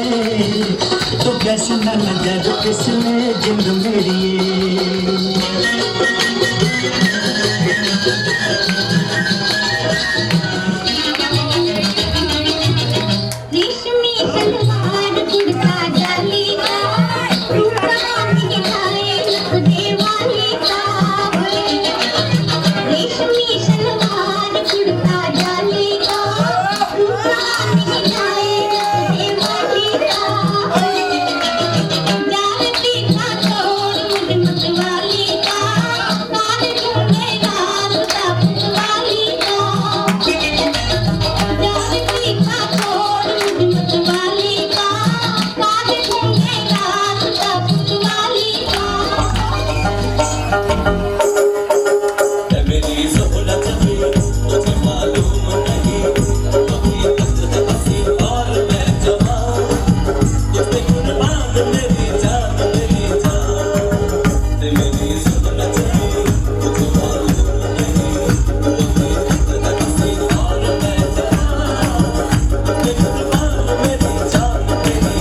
S10: तो कैसे न नजर किसने जिंद मेरी
S11: रेशमी सलवार कुर्ता जाली का रूपवान दिखाए देवाली का रेशमी सलवार कुर्ता जाली का रूपवान दिखाए देवाली का जानती था तोड़ मुझ मतवाली का कान ढूंढेगा खुदा पुतवाली का जानती था तोड़ मुझ मतवाली का कान ढूंढेगा खुदा पुतवाली का
S10: मेरी ज़ोलत भी तुझे मालूम नहीं अभी तक हंसी और मैं जवान तुझ पे कुर्बान मेरी जान मेरी ज़ोलत भी तुझे मालूम नहीं अभी तक हंसी और मैं जवान तुझ पे कुर्बान मेरी जान मेरी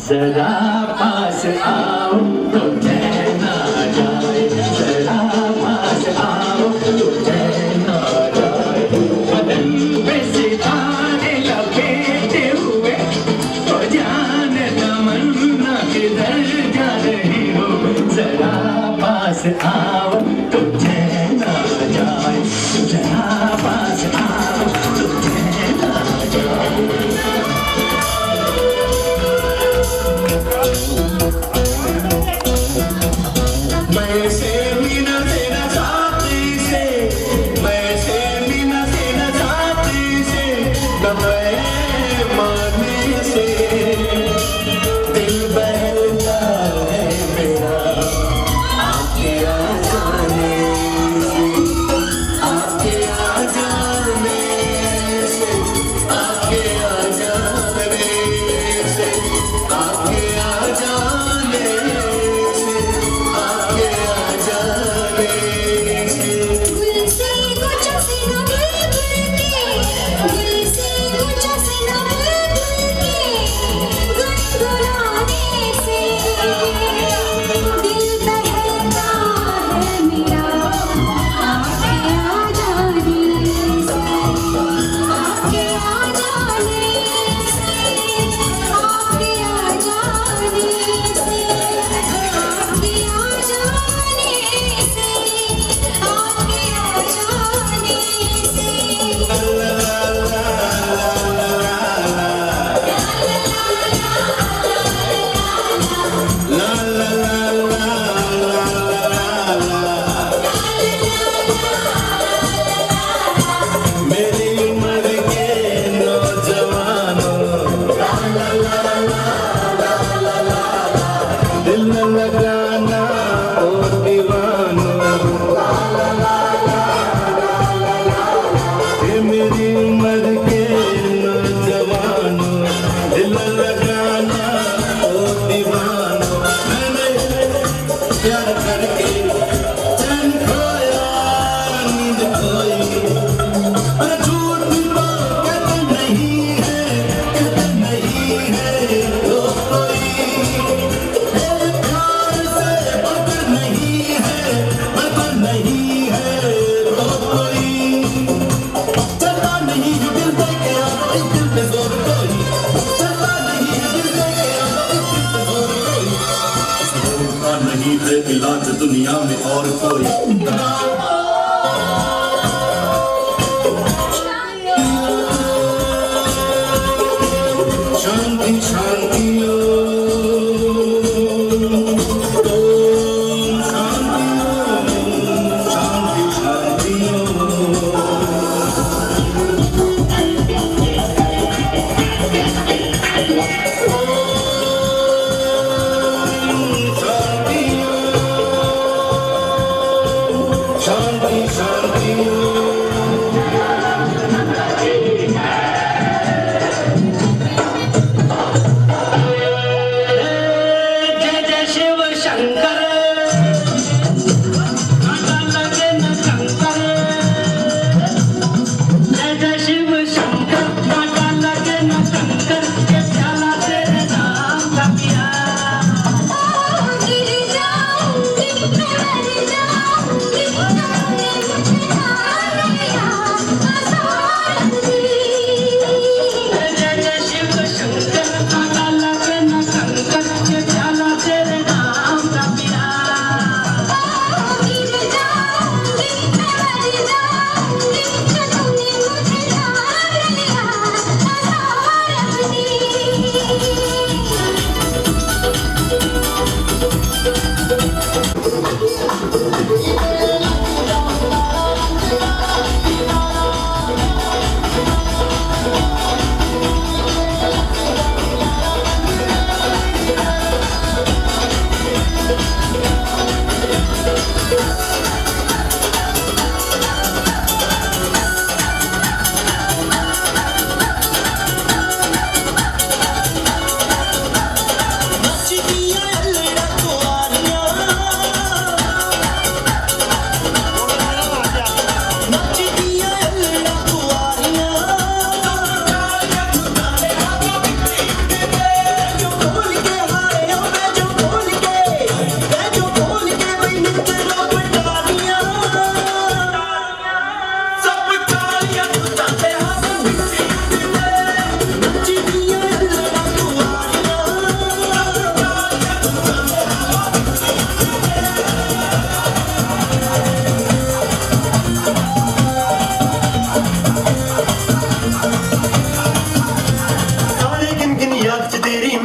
S10: जरा पास आओ तो चैन आ जाए, जरा पास आओ तो चैन आ जाए। बदन पे सितारे लपेटे हुए तो जाने तमन्ना किधर जा रही हो, जरा पास आओ तो चैन आ जाए, जरा पास आओ तो चैन आ जाए। वैसे भी न देना चाहती से, वैसे भी न देना चाहती से, न माने से दिल बहलता है मेरा आपके आ जाने से, आपके आ जाने से, आपके आ जाने से, आपके आ जाने से, आपके आ जाने से।
S11: दिल से कुछ सीना बुलबुल के, दिल से कुछ सीना बुलबुल के गुनगुनाने से दिल बहलता है मेरा आपके आ जाने से, आपके आ जाने से, आपके आ जाने से, आपके आ जाने से, आपके आ जाने
S10: मेरी उम्र के नौजवानों, दिल न लगाना ओ दीवानों, ये मेरी उम्र के नौजवानों, दिल न लगाना ओ दीवानों। मैंने प्यार करके चैन खोया, नींद खोई, अरे झूठ भी तो कहते नहीं है, कहते नहीं है वो कोई, मेरे प्यार से बढ़कर नहीं है, बढ़कर नहीं है वो कोई। चलता नहीं है दिल दे के आओ इस दिल पे जोर कोई, चलता नहीं है दिल दे के आओ इस दिल पे जोर कोई, होता नहीं है इलाज दुनिया में और कोई। शांति शांति ओम शांति शांति शांति शांति शांति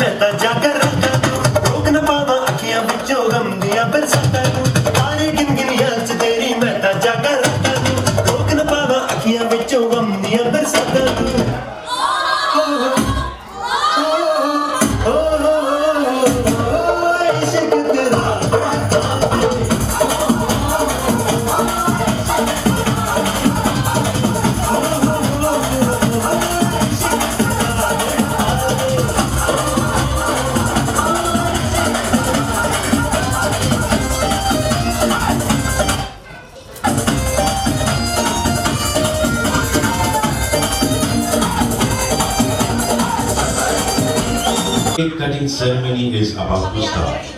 S10: मैं ता जाकर रखा तू रोक न पावा अखियां विचों गम दियां बरसाता तू तारे गिन गिन याद च तेरी मैं ता जाकर रखा तू रोक न पावा अखियां विचों गम दियां बरसाता तू
S12: Cake cutting ceremony is about to start.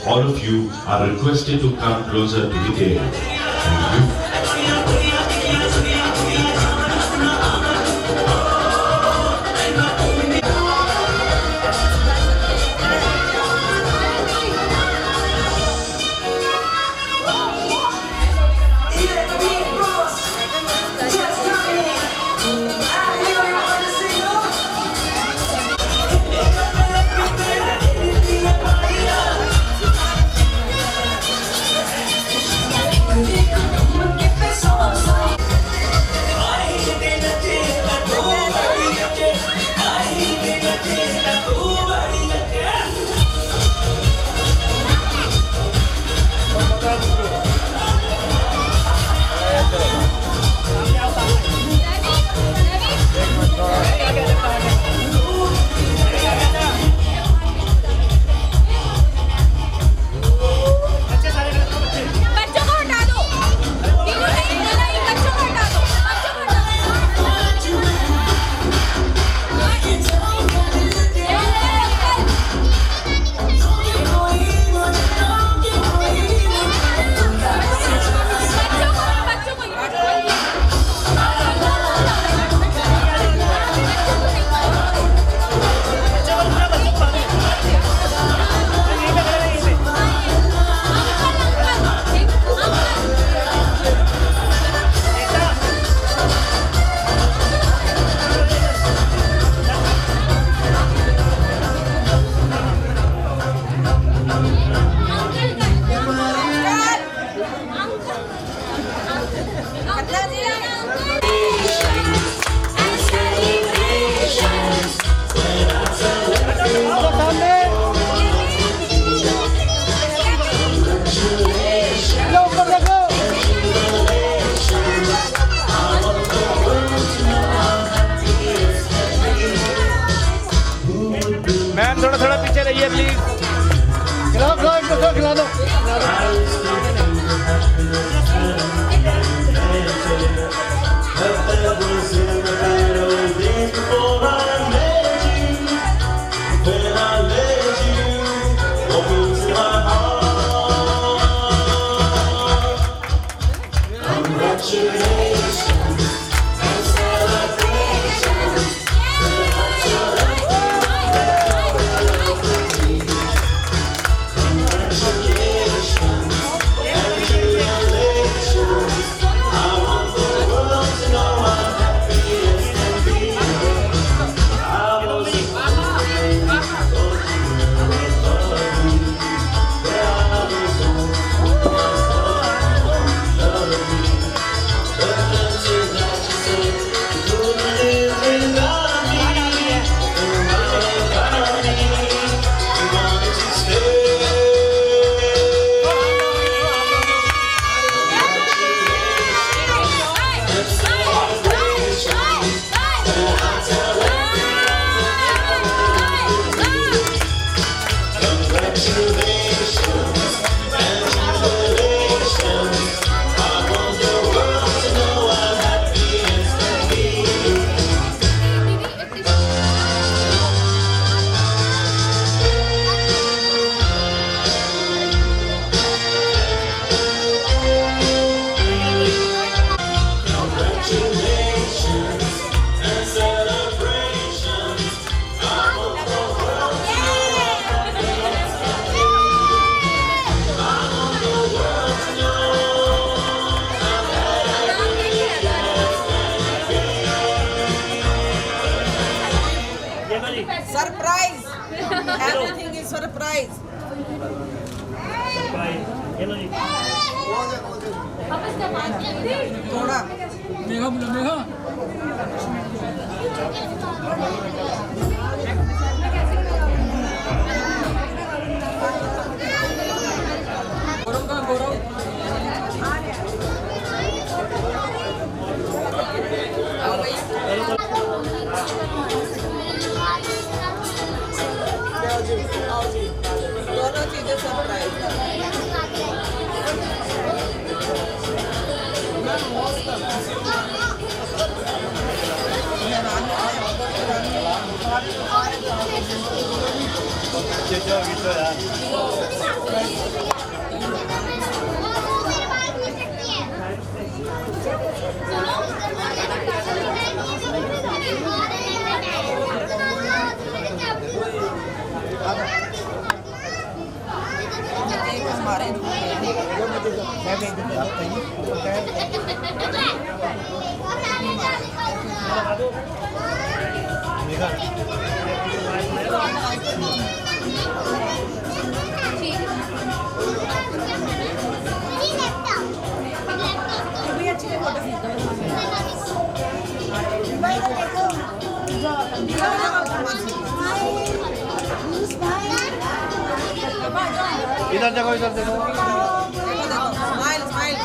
S12: All of you are requested to come closer to the table. Thank you.
S13: Ma'am थोड़ा थोड़ा पीछे रहिए प्लीज। खिलाओ खिलाओ इनको तो खिला दो।
S14: सरप्राइज एवरीथिंग इज सरप्राइज थोड़ा मेघा बोलो मेघा गौरव का गौरव दोनों चीजें सरप्राइज
S13: इधर देखो इधर देखो
S14: स्माइल स्माइल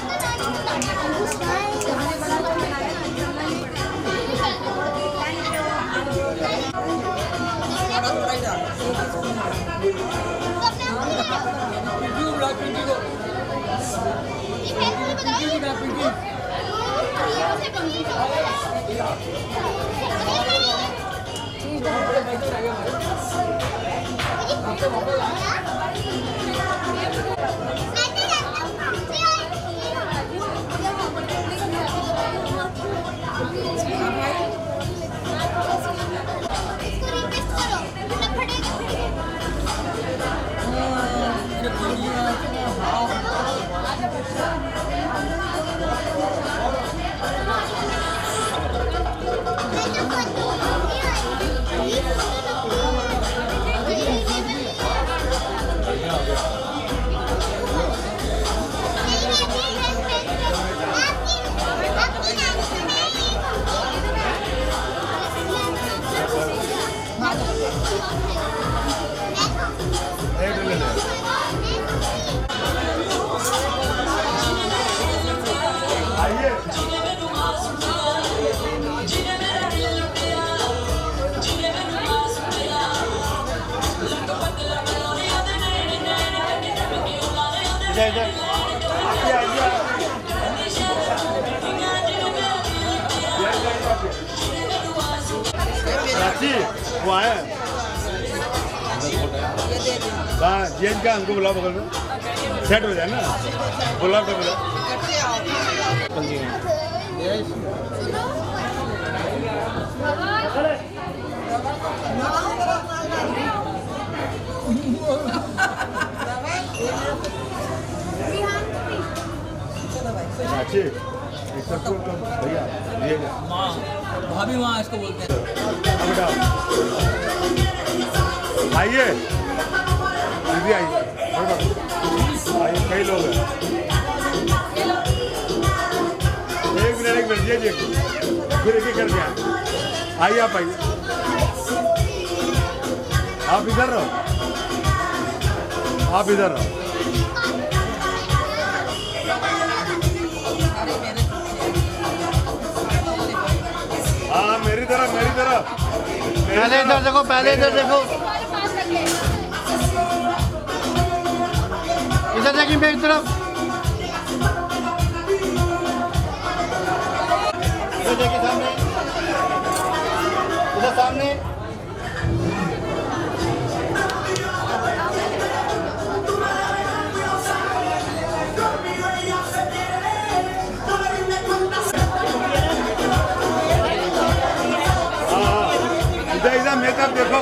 S8: वो आया हाँ जेन का हमको बुला बगल में सेट हो जाए ना बुला तो बुला अच्छी भैया
S14: भाभी वहाँ इसको बोलते हैं
S8: आइए दीदी आइए आइए कई लोग हैं एक मिनट ये फिर एक कर दिया आइए आप आइए आप इधर रहो आप इधर रहो हाँ मेरी तरफ पहले इधर देखो इधर देखिए मेरी तरफ इधर देखिए सामने इधर सामने इधर मेरी तरफ देखो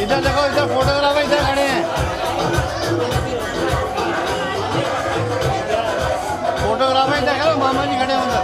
S8: इधर देखो इधर फोटोग्राफर इधर खड़े हैं फोटोग्राफर इधर खड़े मामा जी खड़े हैं उधर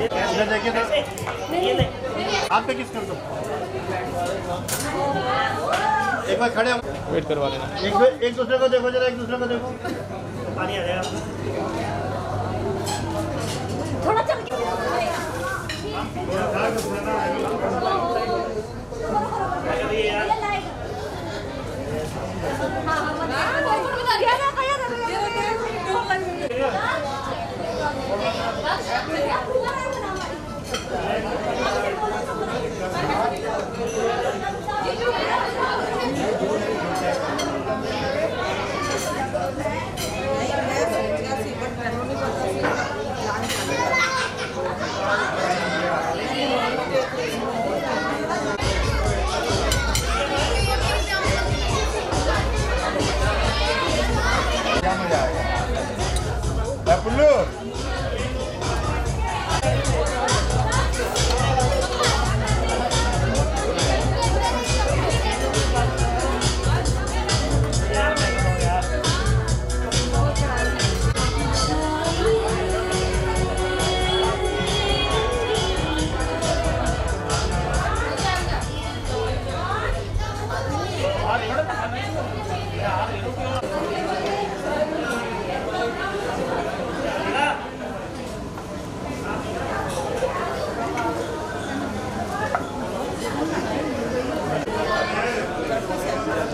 S13: इधर देखिए तो हाथ पे किस कर दो एक बार खड़े हो वेट करवा लेना एक दूसरे को देखो जरा एक दूसरे को देखो पानी आ जाएगा
S11: थोड़ा चल
S8: पुल्लू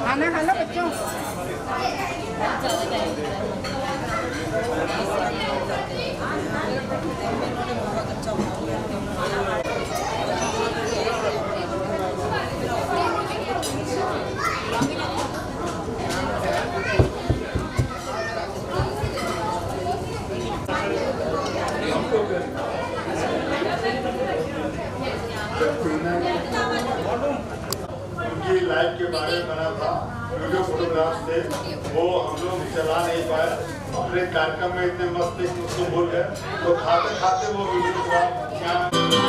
S11: खाना खा लो बच्चों
S8: उनकी लाइफ के बारे में बना था वीडियो फोटोग्राफ थे वो हम लोग चला नहीं पाए अपने कार्यक्रम में इतने मस्त उसको भूल गए तो खाते खाते वो videograph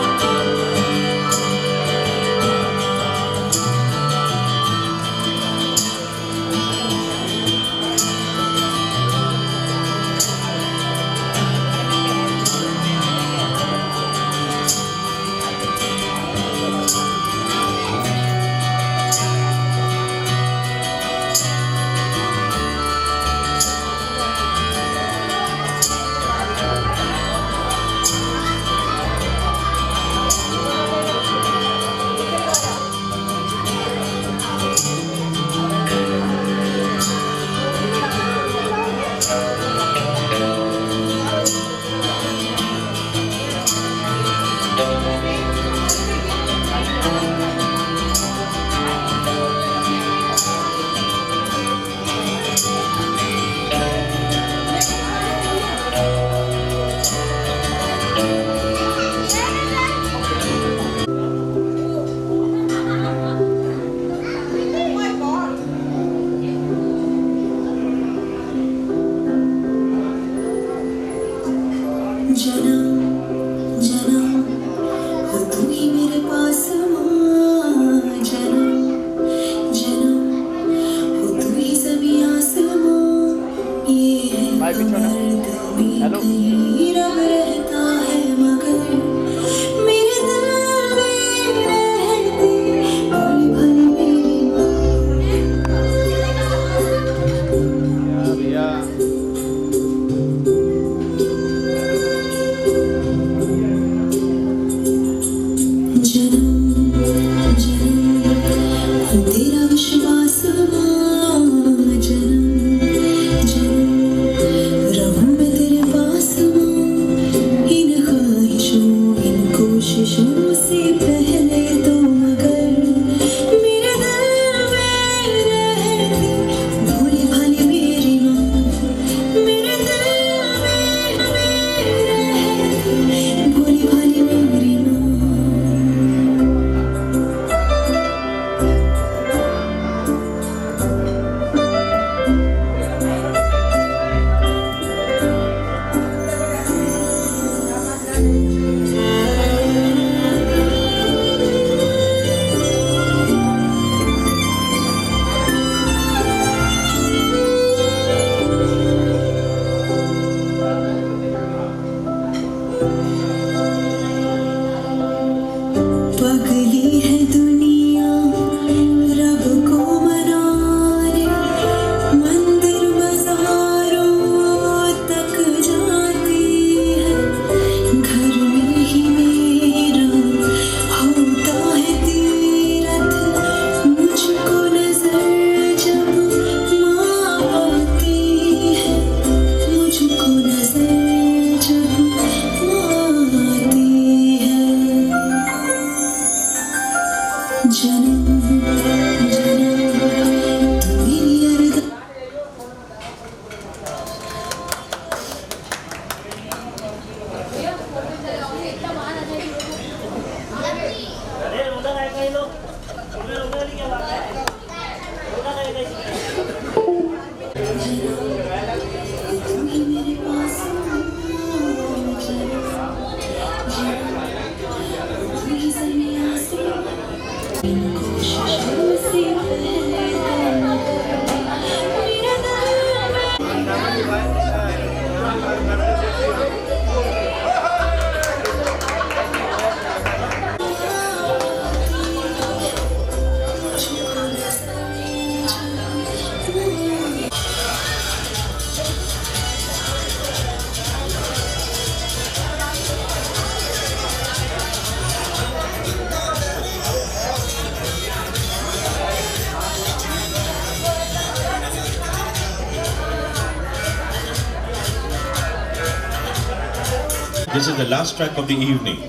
S12: This is the last track of the evening.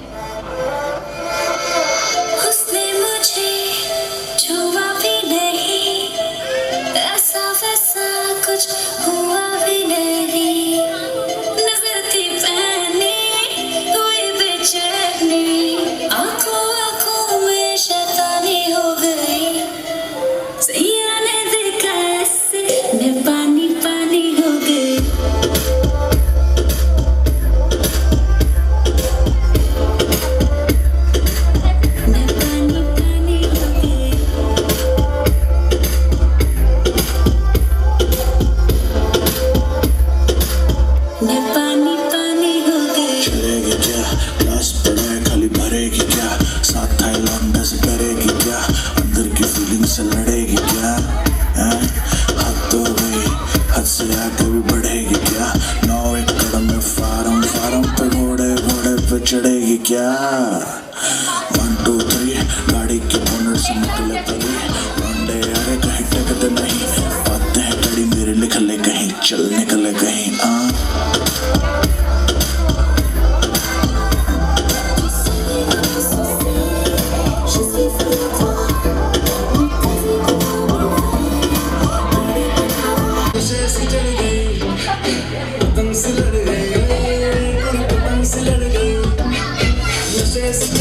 S11: उसने मुझे छुआ भी नहीं, ऐसा वैसा कुछ हुआ भी नहीं, नजर थी पहनी हुई बेचैनी, आंखों आंखों में शैतानी हो गई, सैया ने देखा ऐसे मैं पानी पानी हो गई।
S10: लड़ेगी क्या, हद तो गई, हद से आगे भी बढ़ेगी क्या, 9 एकड़ में फार्म पे घोड़े पे चढ़ेगी क्या। 1 2 3 गाड़ी के बोनट से निकले परी, वनडे आगे कहीं टिकते नहीं, बातें हैं कड़ी मेरे लिख ले कहीं, चल निकले कहीं।
S11: Just